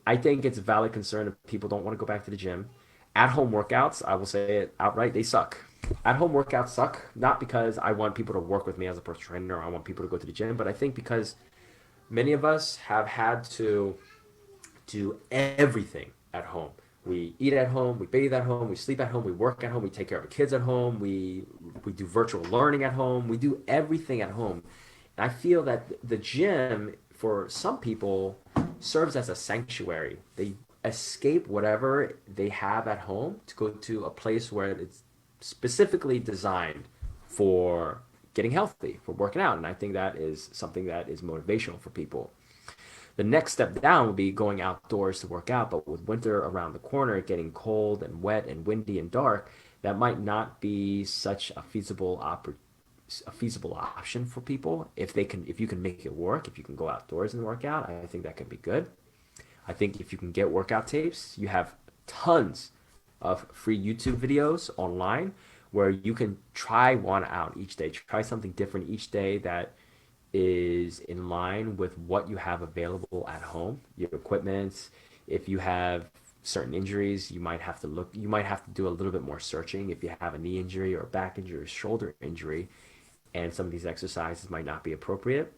I think it's a valid concern if people don't want to go back to the gym. At home workouts, I will say it outright, they suck. At home workouts suck, not because I want people to work with me as a personal trainer or I want people to go to the gym, but I think because many of us have had to do everything at home. We eat at home, we bathe at home, we sleep at home, we work at home, we take care of our kids at home, we do virtual learning at home, we do everything at home. And I feel that the gym for some people serves as a sanctuary. They escape whatever they have at home to go to a place where it's specifically designed for getting healthy, for working out. And I think that is something that is motivational for people. The next step down would be going outdoors to work out, but with winter around the corner, getting cold and wet and windy and dark, that might not be such a feasible option for people. If you can make it work, if you can go outdoors and work out, I think that could be good. I think if you can get workout tapes, you have tons of free YouTube videos online where you can try one out each day. Try something different each day that is in line with what you have available at home, your equipment. If you have certain injuries, you might have to do a little bit more searching. If you have a knee injury or a back injury or shoulder injury, and some of these exercises might not be appropriate,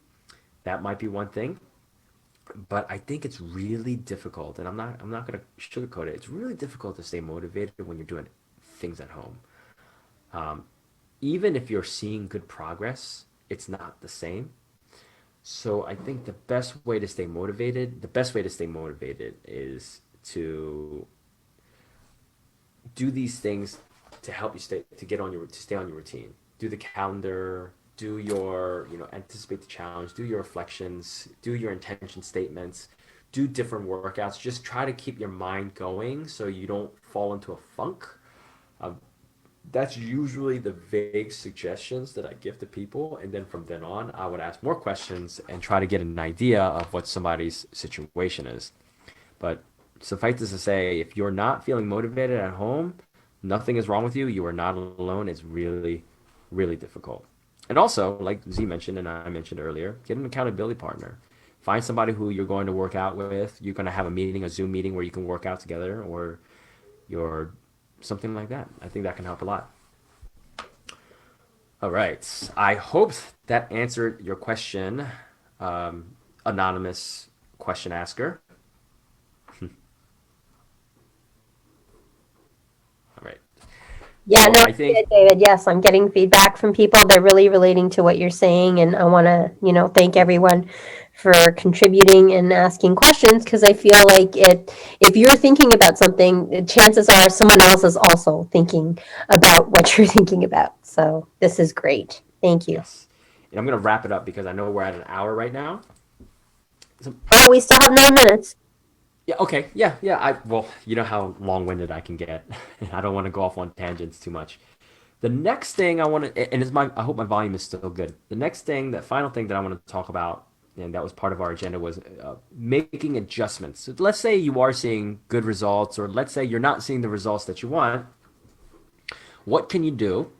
that might be one thing. But I think it's really difficult, and I'm not going to sugarcoat it. It's really difficult to stay motivated when you're doing things at home. Um, Even if you're seeing good progress, it's not the same. So I think the best way to stay motivated is to do these things to help you stay on your routine. Do the calendar, do your, anticipate the challenge, do your reflections, do your intention statements, do different workouts. Just try to keep your mind going so you don't fall into a funk. Um, that's usually the vague suggestions that I give to people. And then from then on, I would ask more questions and try to get an idea of what somebody's situation is. But suffice it to say, if you're not feeling motivated at home, nothing is wrong with you. You are not alone. It's really, really difficult. And also, like Z mentioned and I mentioned earlier, get an accountability partner. Find somebody who you're going to work out with. You're going to have a meeting, a Zoom meeting where you can work out together, or you're something like that. I think that can help a lot. All right. I hope that answered your question, anonymous question asker. All right. Yeah, So no, I you think, did, David. Yes, I'm getting feedback from people. They're really relating to what you're saying, and I want to, thank everyone for contributing and asking questions because I feel like if you're thinking about something, chances are someone else is also thinking about what you're thinking about. So this is great. Thank you. yes. And I'm going to wrap it up because I know we're at an hour right now. So, Oh, we still have 9 minutes. yeah, okay. Yeah, yeah. Well, you know how long-winded I can get. I don't want to go off on tangents too much. The next thing I want to, and I hope my volume is still good. The next thing, the final thing that I want to talk about, and that was part of our agenda, was making adjustments. So let's say you are seeing good results, or let's say you're not seeing the results that you want. What can you do?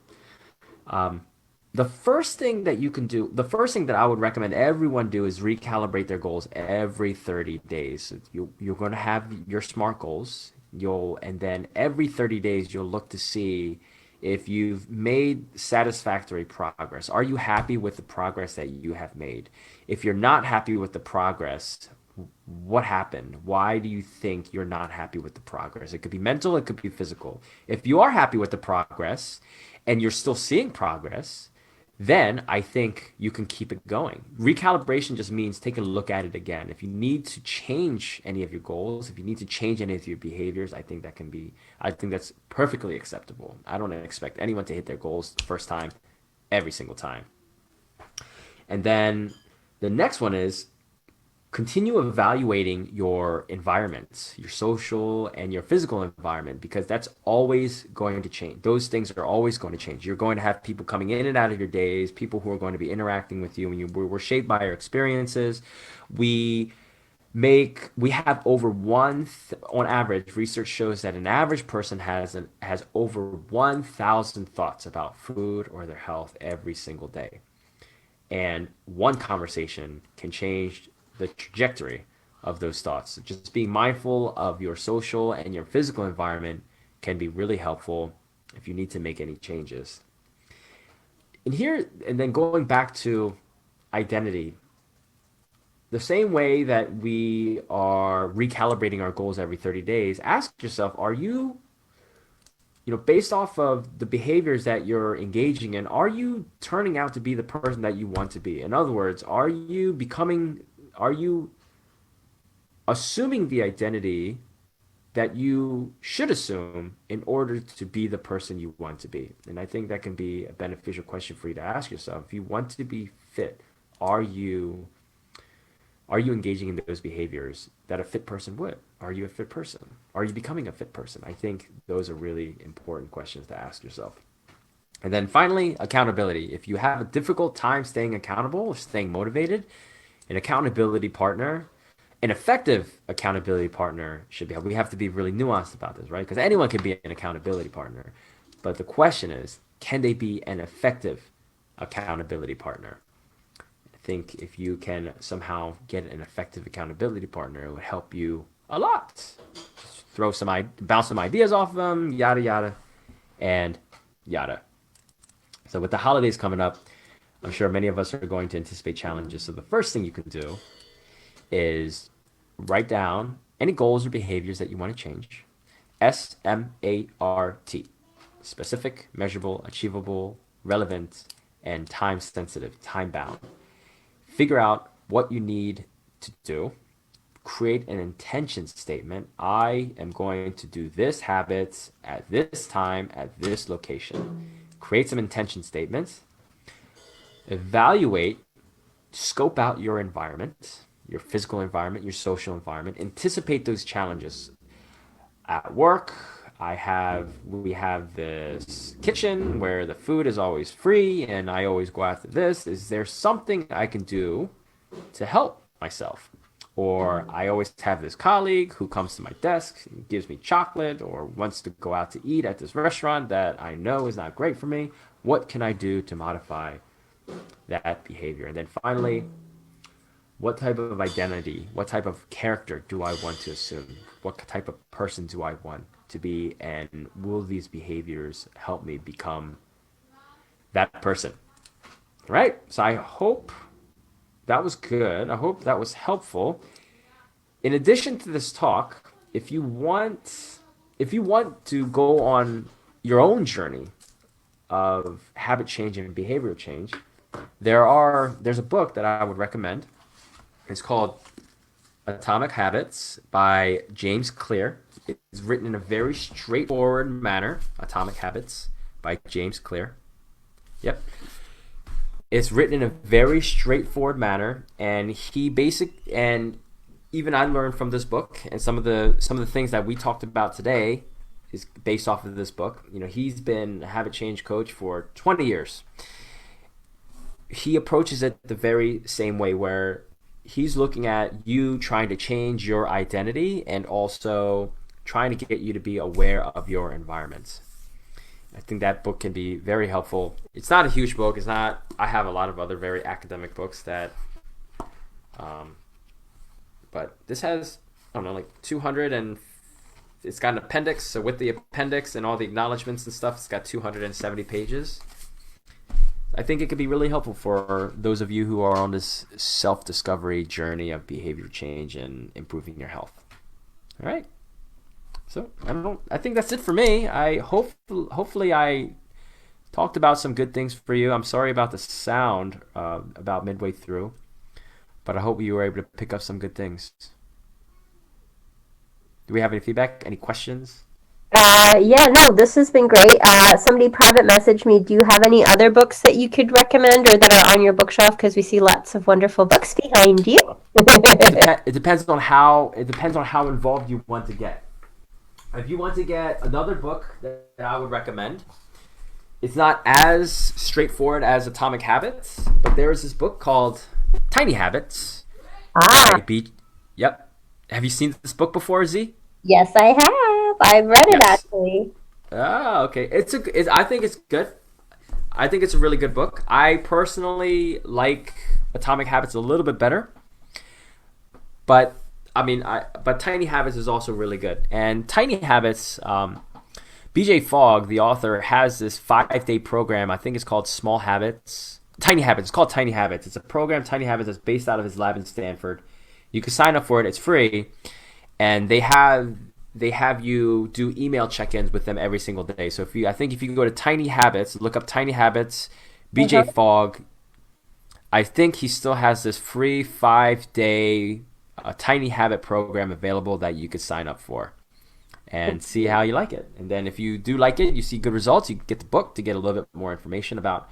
Um, the first thing that you can do, the first thing that I would recommend everyone do is recalibrate their goals every 30 days. You're going to have your SMART goals. And then every 30 days you'll look to see if you've made satisfactory progress. Are you happy with the progress that you have made? If you're not happy with the progress, what happened? Why do you think you're not happy with the progress? It could be mental, it could be physical. If you are happy with the progress and you're still seeing progress, then I think you can keep it going. Recalibration just means take a look at it again. If you need to change any of your goals, if you need to change any of your behaviors, I think that's perfectly acceptable. I don't expect anyone to hit their goals the first time, every single time. And then the next one is continue evaluating your environment, your social and your physical environment, because that's always going to change. Those things are always going to change. You're going to have people coming in and out of your days, people who are going to be interacting with you, and we're shaped by our experiences. We we have over on average, research shows that an average person has over 1,000 thoughts about food or their health every single day. And one conversation can change the trajectory of those thoughts. So just being mindful of your social and your physical environment can be really helpful if you need to make any changes. And then going back to identity, the same way that we are recalibrating our goals every 30 days, ask yourself, based off of the behaviors that you're engaging in, are you turning out to be the person that you want to be? In other words, are you assuming the identity that you should assume in order to be the person you want to be? And I think that can be a beneficial question for you to ask yourself. If you want to be fit, are you are you engaging in those behaviors that a fit person would? Are you a fit person? Are you becoming a fit person? I think those are really important questions to ask yourself. And then finally, accountability. If you have a difficult time staying accountable or staying motivated, an accountability partner, an effective accountability partner should be. We have to be really nuanced about this, right? Because anyone can be an accountability partner. But the question is, can they be an effective accountability partner? I think if you can somehow get an effective accountability partner, it would help you a lot. Just bounce some ideas off of them, yada yada, and yada. So with the holidays coming up, I'm sure many of us are going to anticipate challenges. So the first thing you can do is write down any goals or behaviors that you want to change. SMART. Specific, measurable, achievable, relevant, and time sensitive, time bound. Figure out what you need to do. Create an intention statement. I am going to do this habit at this time, at this location. Create some intention statements. Evaluate, scope out your environment, your physical environment, your social environment. Anticipate those challenges. At work, we have this kitchen where the food is always free and I always go after this. Is there something I can do to help myself? Or I always have this colleague who comes to my desk and gives me chocolate or wants to go out to eat at this restaurant that I know is not great for me. What can I do to modify that behavior? And then finally, what type of identity, what type of character do I want to assume? What type of person do I want to be? And will these behaviors help me become that person? Right? So I hope that was good. I hope that was helpful. In addition to this talk, if you want to go on your own journey of habit change and behavioral change, there's a book that I would recommend. It's called Atomic Habits by James Clear. It's written in a very straightforward manner. Atomic Habits by James Clear. Yep. It's written in a very straightforward manner, and even I learned from this book, and some of the things that we talked about today is based off of this book. You know, he's been a habit change coach for 20 years. He approaches it the very same way, where he's looking at you trying to change your identity and also trying to get you to be aware of your environment. I think that book can be very helpful. It's not a huge book. I have a lot of other very academic books that, but this has, I don't know, like 200 and it's got an appendix. So with the appendix and all the acknowledgments and stuff, it's got 270 pages. I think it could be really helpful for those of you who are on this self-discovery journey of behavior change and improving your health. All right. So I think that's it for me. Hopefully I talked about some good things for you. I'm sorry about the sound about midway through, but I hope you were able to pick up some good things. Do we have any feedback? Any questions? Yeah, no, this has been great. Somebody private messaged me. Do you have any other books that you could recommend or that are on your bookshelf? Because we see lots of wonderful books behind you. It depends on how involved you want to get. If you want to get another book that I would recommend, it's not as straightforward as Atomic Habits, but there is this book called Tiny Habits. Yep. Have you seen this book before, Z? Yes, I have. I've read it actually. Ah, okay. I think it's good. I think it's a really good book. I personally like Atomic Habits a little bit better, but but Tiny Habits is also really good. And Tiny Habits, BJ Fogg, the author, has this 5-day program. I think it's called Small Habits. Tiny Habits. It's called Tiny Habits. It's a program, Tiny Habits, that's based out of his lab in Stanford. You can sign up for it. It's free. And they have you do email check-ins with them every single day. So if you go to Tiny Habits, look up Tiny Habits, BJ Fogg, I think he still has this free 5-day Tiny Habit program available that you could sign up for. and see how you like it. And then if you do like it, you see good results, you get the book to get a little bit more information about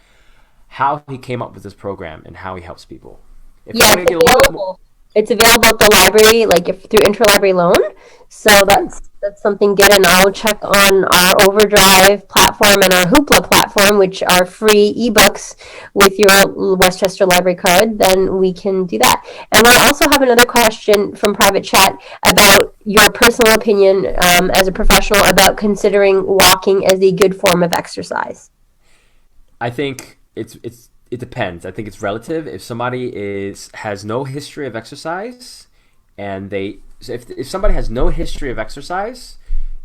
how he came up with this program and how he helps people. If Yeah, you want to it's get a little bit more, available. It's available at the library, like if through interlibrary loan. So that's something good. And I'll check on our Overdrive platform and our Hoopla platform, which are free ebooks with your Westchester Library card. Then we can do that. And I also have another question from private chat about your personal opinion as a professional about considering walking as a good form of exercise. I think it depends. I think it's relative. If somebody has no history of exercise, and if somebody has no history of exercise,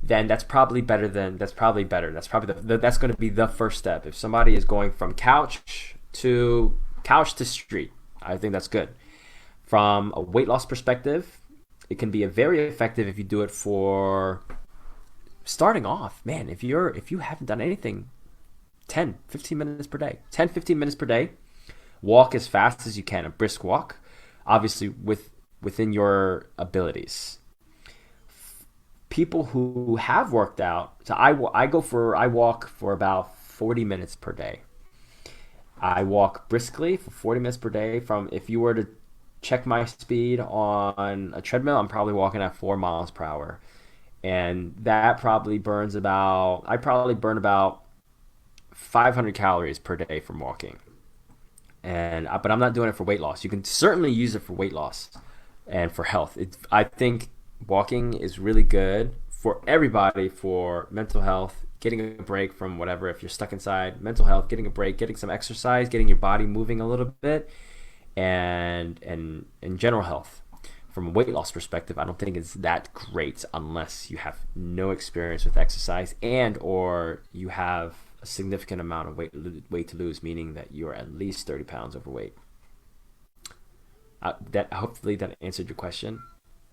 then that's probably better. That's going to be the first step. If somebody is going from couch to street, I think that's good. From a weight loss perspective, it can be very effective if you do it for starting off. Man, if you haven't done anything, 10, 15 minutes per day. 10, 15 minutes per day. Walk as fast as you can, a brisk walk, obviously within your abilities. People who have worked out, so I walk for about 40 minutes per day. I walk briskly for 40 minutes per day. If you were to check my speed on a treadmill, I'm probably walking at 4 miles per hour. And that probably I probably burn about 500 calories per day from walking. But I'm not doing it for weight loss. You can certainly use it for weight loss and for health. I think walking is really good for everybody, for mental health, getting a break from whatever. If you're stuck inside, mental health, getting a break, getting some exercise, getting your body moving a little bit, and general health. From a weight loss perspective, I don't think it's that great unless you have no experience with exercise or you have a significant amount of weight to lose, meaning that you're at least 30 pounds overweight. Hopefully that answered your question.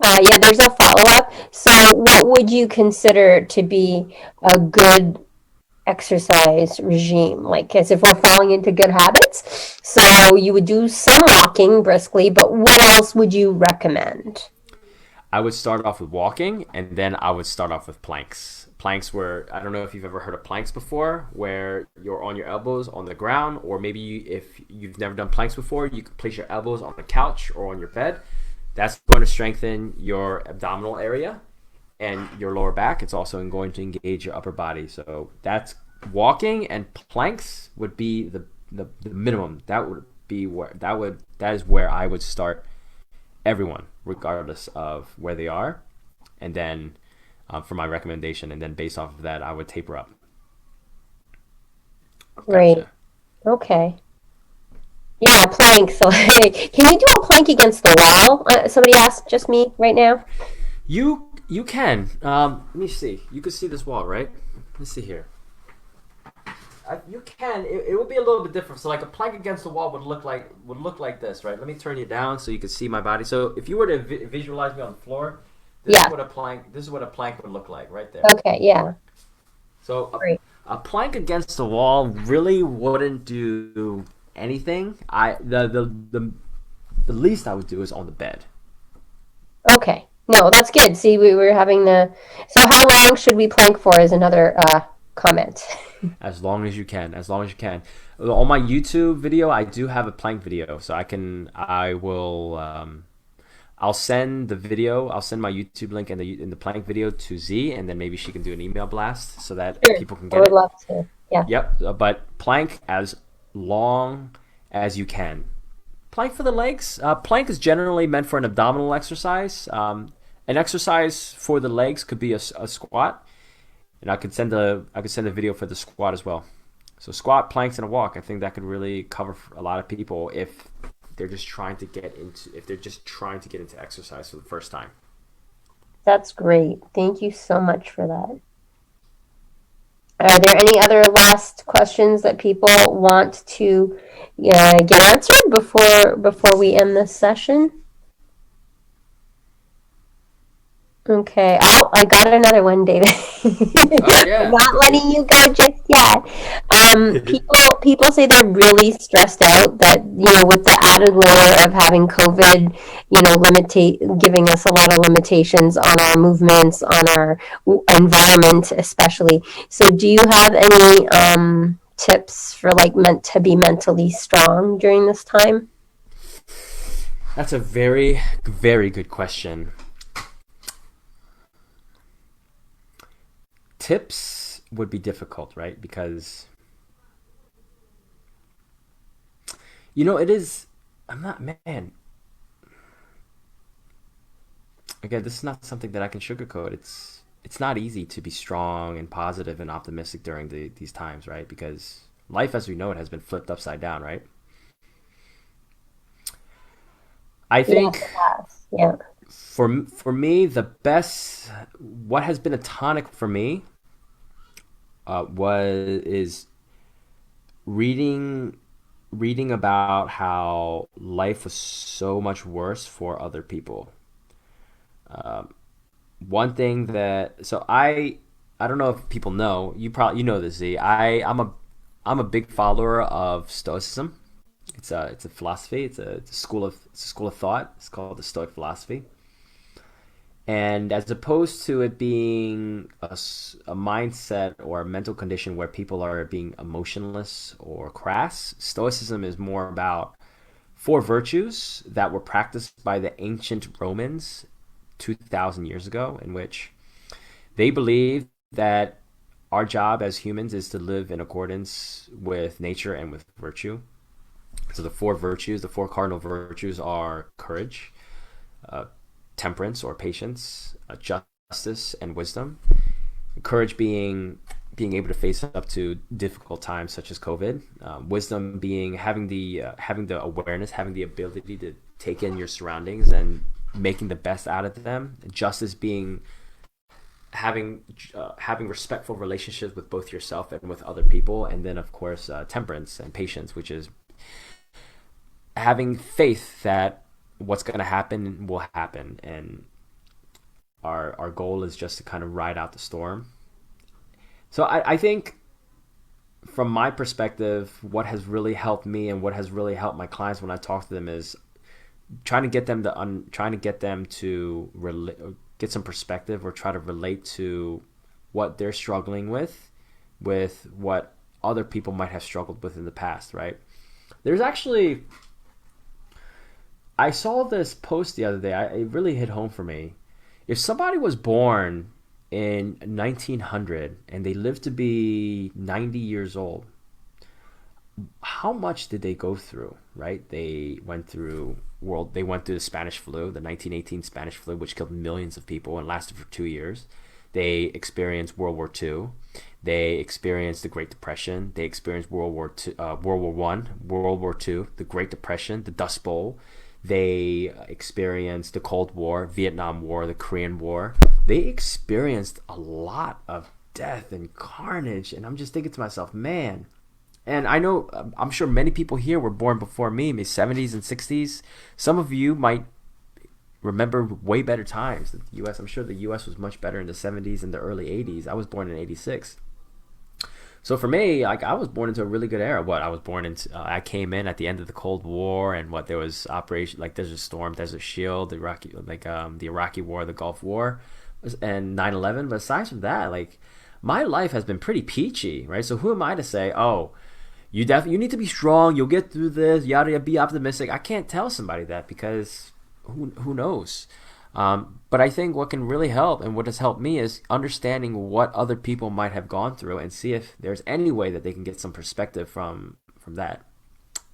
Yeah, there's a follow-up. So what would you consider to be a good exercise regime? Like, as if we're falling into good habits. So you would do some walking briskly, but what else would you recommend? I would start off with walking, and then I would start off with planks. Planks I don't know if you've ever heard of planks before, where you're on your elbows on the ground, or maybe if you've never done planks before, you can place your elbows on the couch or on your bed. That's going to strengthen your abdominal area and your lower back. It's also going to engage your upper body. So that's walking, and planks would be the minimum. That is where I would start everyone, regardless of where they are, and then for my recommendation, and then based off of that, I would taper up. Great. Gotcha. Okay. Yeah, plank. So can you do a plank against the wall? Somebody asked just me right now. You can. Let me see. You can see this wall, right? Let's see here. You can. It would be a little bit different. So like a plank against the wall would look like this, right? Let me turn you down so you can see my body. So if you were to visualize me on the floor, this is what a plank would look like right there. Okay, yeah. So Great. a plank against the wall really wouldn't do anything. The least I would do is on the bed. Okay. No, that's good. See, we were having so how long should we plank for is another comment. As long as you can. On my YouTube video, I do have a plank video, so I'll send the video. I'll send my YouTube link in the plank video to Z, and then maybe she can do an email blast so that people can get it. I would love to. Yeah. Yep. But plank as long as you can. Plank for the legs. Plank is generally meant for an abdominal exercise. An exercise for the legs could be a squat, and I could send a video for the squat as well. So squat, planks, and a walk. I think that could really cover a lot of people if they're just trying to get into exercise for the first time. That's great. Thank you so much for that. Are there any other last questions that people want to get answered before we end this session? Okay. Oh, I got another one, David. Oh I'm yeah, not okay. letting you go just yet. People say they're really stressed out that, with the added layer of having COVID, giving us a lot of limitations on our movements, on our environment, especially. So, do you have any tips for like meant to be mentally strong during this time? That's a very, very good question. Tips would be difficult, right? Because it is. I'm not man. Again, this is not something that I can sugarcoat. It's not easy to be strong and positive and optimistic during these times, right? Because life as we know it has been flipped upside down, right? I Yes, think it has. Yeah. for me the best what has been a tonic for me was is reading about how life was so much worse for other people. Um, One thing that I don't know if people know, you know this, Z. I'm a big follower of Stoicism. It's a philosophy. It's a school of thought. It's called the Stoic philosophy. And as opposed to it being a mindset or a mental condition where people are being emotionless or crass, Stoicism is more about four virtues that were practiced by the ancient Romans 2,000 years ago, in which they believed that our job as humans is to live in accordance with nature and with virtue. So the four virtues, the four cardinal virtues are courage, uh, temperance or patience, justice, and wisdom. Courage being able to face up to difficult times such as COVID. Wisdom being having the awareness, having the ability to take in your surroundings and making the best out of them. Justice being having respectful relationships with both yourself and with other people, and then of course temperance and patience, which is having faith that what's going to happen will happen, and our goal is just to kind of ride out the storm. So I think from my perspective, what has really helped me and what has really helped my clients when I talk to them is trying to get them to get some perspective or try to relate to what they're struggling with what other people might have struggled with in the past, right? There's actually I saw this post the other day. It really hit home for me. If somebody was born in 1900 and they lived to be 90 years old, how much did they go through, right? They went through the Spanish flu, the 1918 Spanish flu, which killed millions of people and lasted for 2 years. They experienced World War II. They experienced the Great Depression. They experienced World War II, World War One, World War II, the Great Depression, the Dust Bowl. They experienced the Cold War, Vietnam War, the Korean War. They experienced a lot of death and carnage, and I'm just thinking to myself, man. And I know, I'm sure many people here were born before me, in the 70s and 60s. Some of you might remember way better times. The U.S. I'm sure the U.S. was much better in the 70s and the early 80s. I was born in 86. So for me, like I was born into a really good era. What I was born into, I came in at the end of the Cold War, and what there was operation like Desert Storm, Desert Shield, the Iraqi War, the Gulf War, and 9/11. But aside from that, like my life has been pretty peachy, right? So who am I to say, oh, you need to be strong, you'll get through this, yada yada, be optimistic. I can't tell somebody that because who knows. But I think what can really help and what has helped me is understanding what other people might have gone through and see if there's any way that they can get some perspective from that.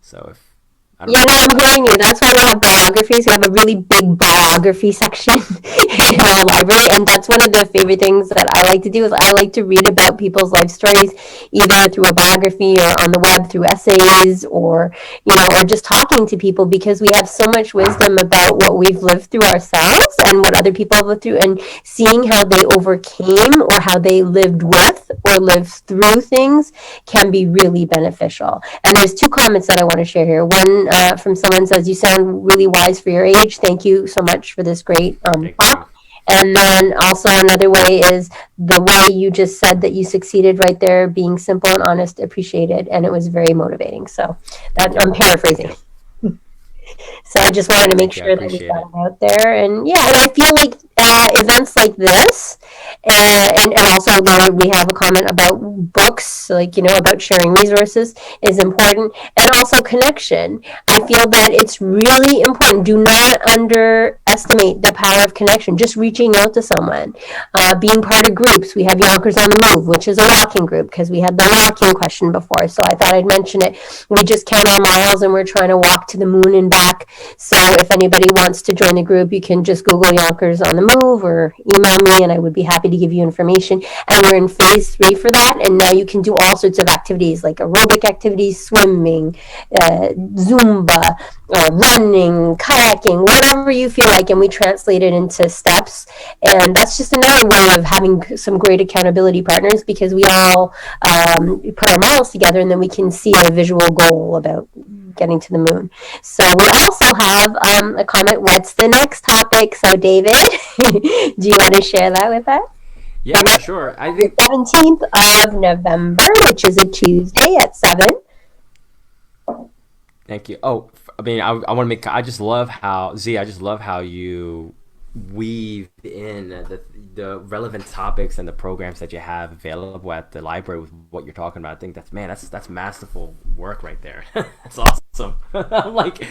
So if I don't Yeah, know. no, I'm hearing you. That's why we have biographies. We have a really big biography section in our library, and that's one of the favorite things that I like to do is I like to read about people's life stories, either through a biography or on the web through essays, or or just talking to people because we have so much wisdom about what we've lived through ourselves and what other people have lived through, and seeing how they overcame or how they lived with or lived through things can be really beneficial. And there's two comments that I want to share here. One from someone says, "You sound really wise for your age. Thank you so much for this great Thank talk." you. And then also another way is the way you just said that you succeeded right there, being simple and honest, appreciated, and it was very motivating. So that Thank you. I'm Thank paraphrasing. you. So I just wanted to make Thank you. I sure that we appreciate got it. it out there. And yeah, and I feel like events like this, and also we have a comment about books, like, about sharing resources is important. And also connection. I feel that it's really important. Do not underestimate the power of connection. Just reaching out to someone, being part of groups. We have Yonkers on the Move, which is a walking group because we had the walking question before. So I thought I'd mention it. We just count our miles and we're trying to walk to the moon and back. So if anybody wants to join the group, you can just Google Yonkers on the Move or email me and I would be happy to give you information. And we're in phase 3 for that. And now you can do all sorts of activities like aerobic activities, swimming, Zumba, running, kayaking, whatever you feel like. And we translate it into steps. And that's just another way of having some great accountability partners because we all put our miles together and then we can see a visual goal about getting to the moon. So we also have a comment, what's the next topic? So David, do you want to share that with us? Yeah, for sure. I The think 17th of November, which is a Tuesday at 7. Thank you. Oh, I mean, I want to make. I just love how Z. I just love how you weave in the relevant topics and the programs that you have available at the library with what you're talking about. I think that's masterful work right there. That's awesome. I'm like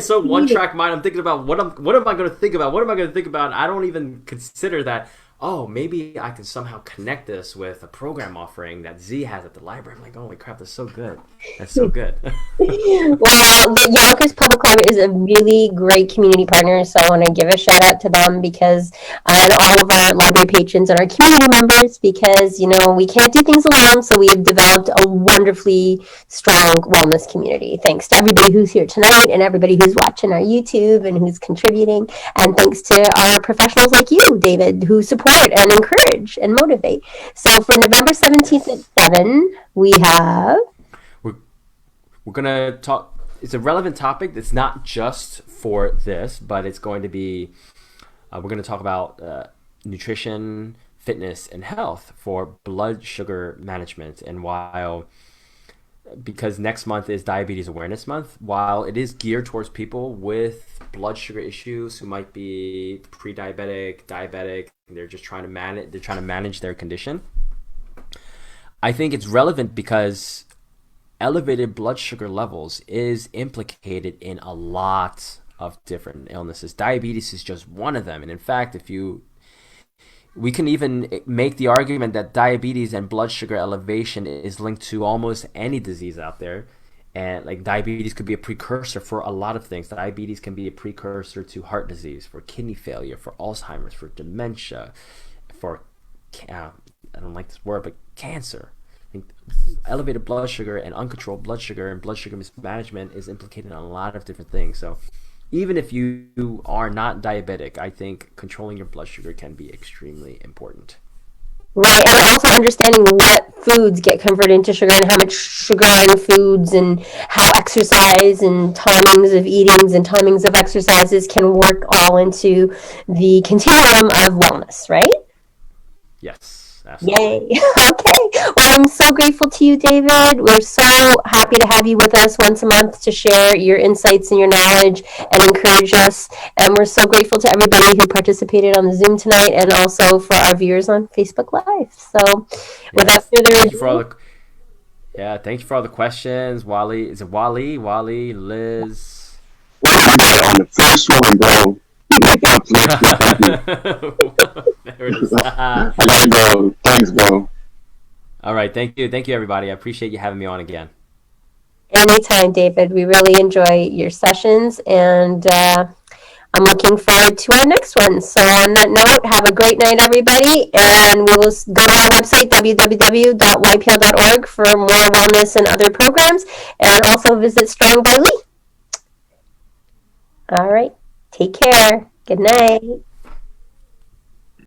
so one track mind. I'm thinking about what am I going to think about? What am I going to think about? I don't even consider that. Oh, maybe I can somehow connect this with a program offering that Z has at the library. I'm like, holy crap, that's so good. That's so good. Well, the Yonkers Public Library is a really great community partner, so I want to give a shout out to them because, and all of our library patrons and our community members, because, we can't do things alone, so we have developed a wonderfully strong wellness community. Thanks to everybody who's here tonight and everybody who's watching our YouTube and who's contributing, and thanks to our professionals like you, David, who support and encourage and motivate. So for November 17th at Yes. 7, we have We're, we're going to talk. It's a relevant topic. It's not just for this, but it's going to be, we're going to talk about nutrition, fitness, and health for blood sugar management. And because next month is Diabetes Awareness Month, while it is geared towards people with blood sugar issues who might be pre-diabetic, diabetic, they're just trying to manage their condition. I think it's relevant because elevated blood sugar levels is implicated in a lot of different illnesses. Diabetes is just one of them. And in fact, we can even make the argument that diabetes and blood sugar elevation is linked to almost any disease out there. And like diabetes could be a precursor for a lot of things. Diabetes can be a precursor to heart disease, for kidney failure, for Alzheimer's, for dementia, for, I don't like this word, but cancer. I think elevated blood sugar and uncontrolled blood sugar and blood sugar mismanagement is implicated in a lot of different things. So even if you are not diabetic, I think controlling your blood sugar can be extremely important. right, and also understanding what foods get converted into sugar and how much sugar are in foods and how exercise and timings of eatings and timings of exercises can work all into the continuum of wellness, right? Yes, absolutely. Yay. Okay. Well, I'm so grateful to you, David. We're so happy to have you with us once a month to share your insights and your knowledge and encourage us. And we're so grateful to everybody who participated on the Zoom tonight and also for our viewers on Facebook Live. So without Yes. further Thank you for all ado, the thank you for all the questions. Wally, is it Wally? Wally, Liz. Well, I got it on the first one, bro. Up next week. Thank you. There it is. I gotta go. Thanks, bro. All right, thank you, everybody. I appreciate you having me on again. anytime, David. We really enjoy your sessions and I'm looking forward to our next one. So on that note, have a great night, everybody, and we will go to our website, www.ypl.org, for more wellness and other programs, and also visit Strong by Lee. All right, take care. Good night.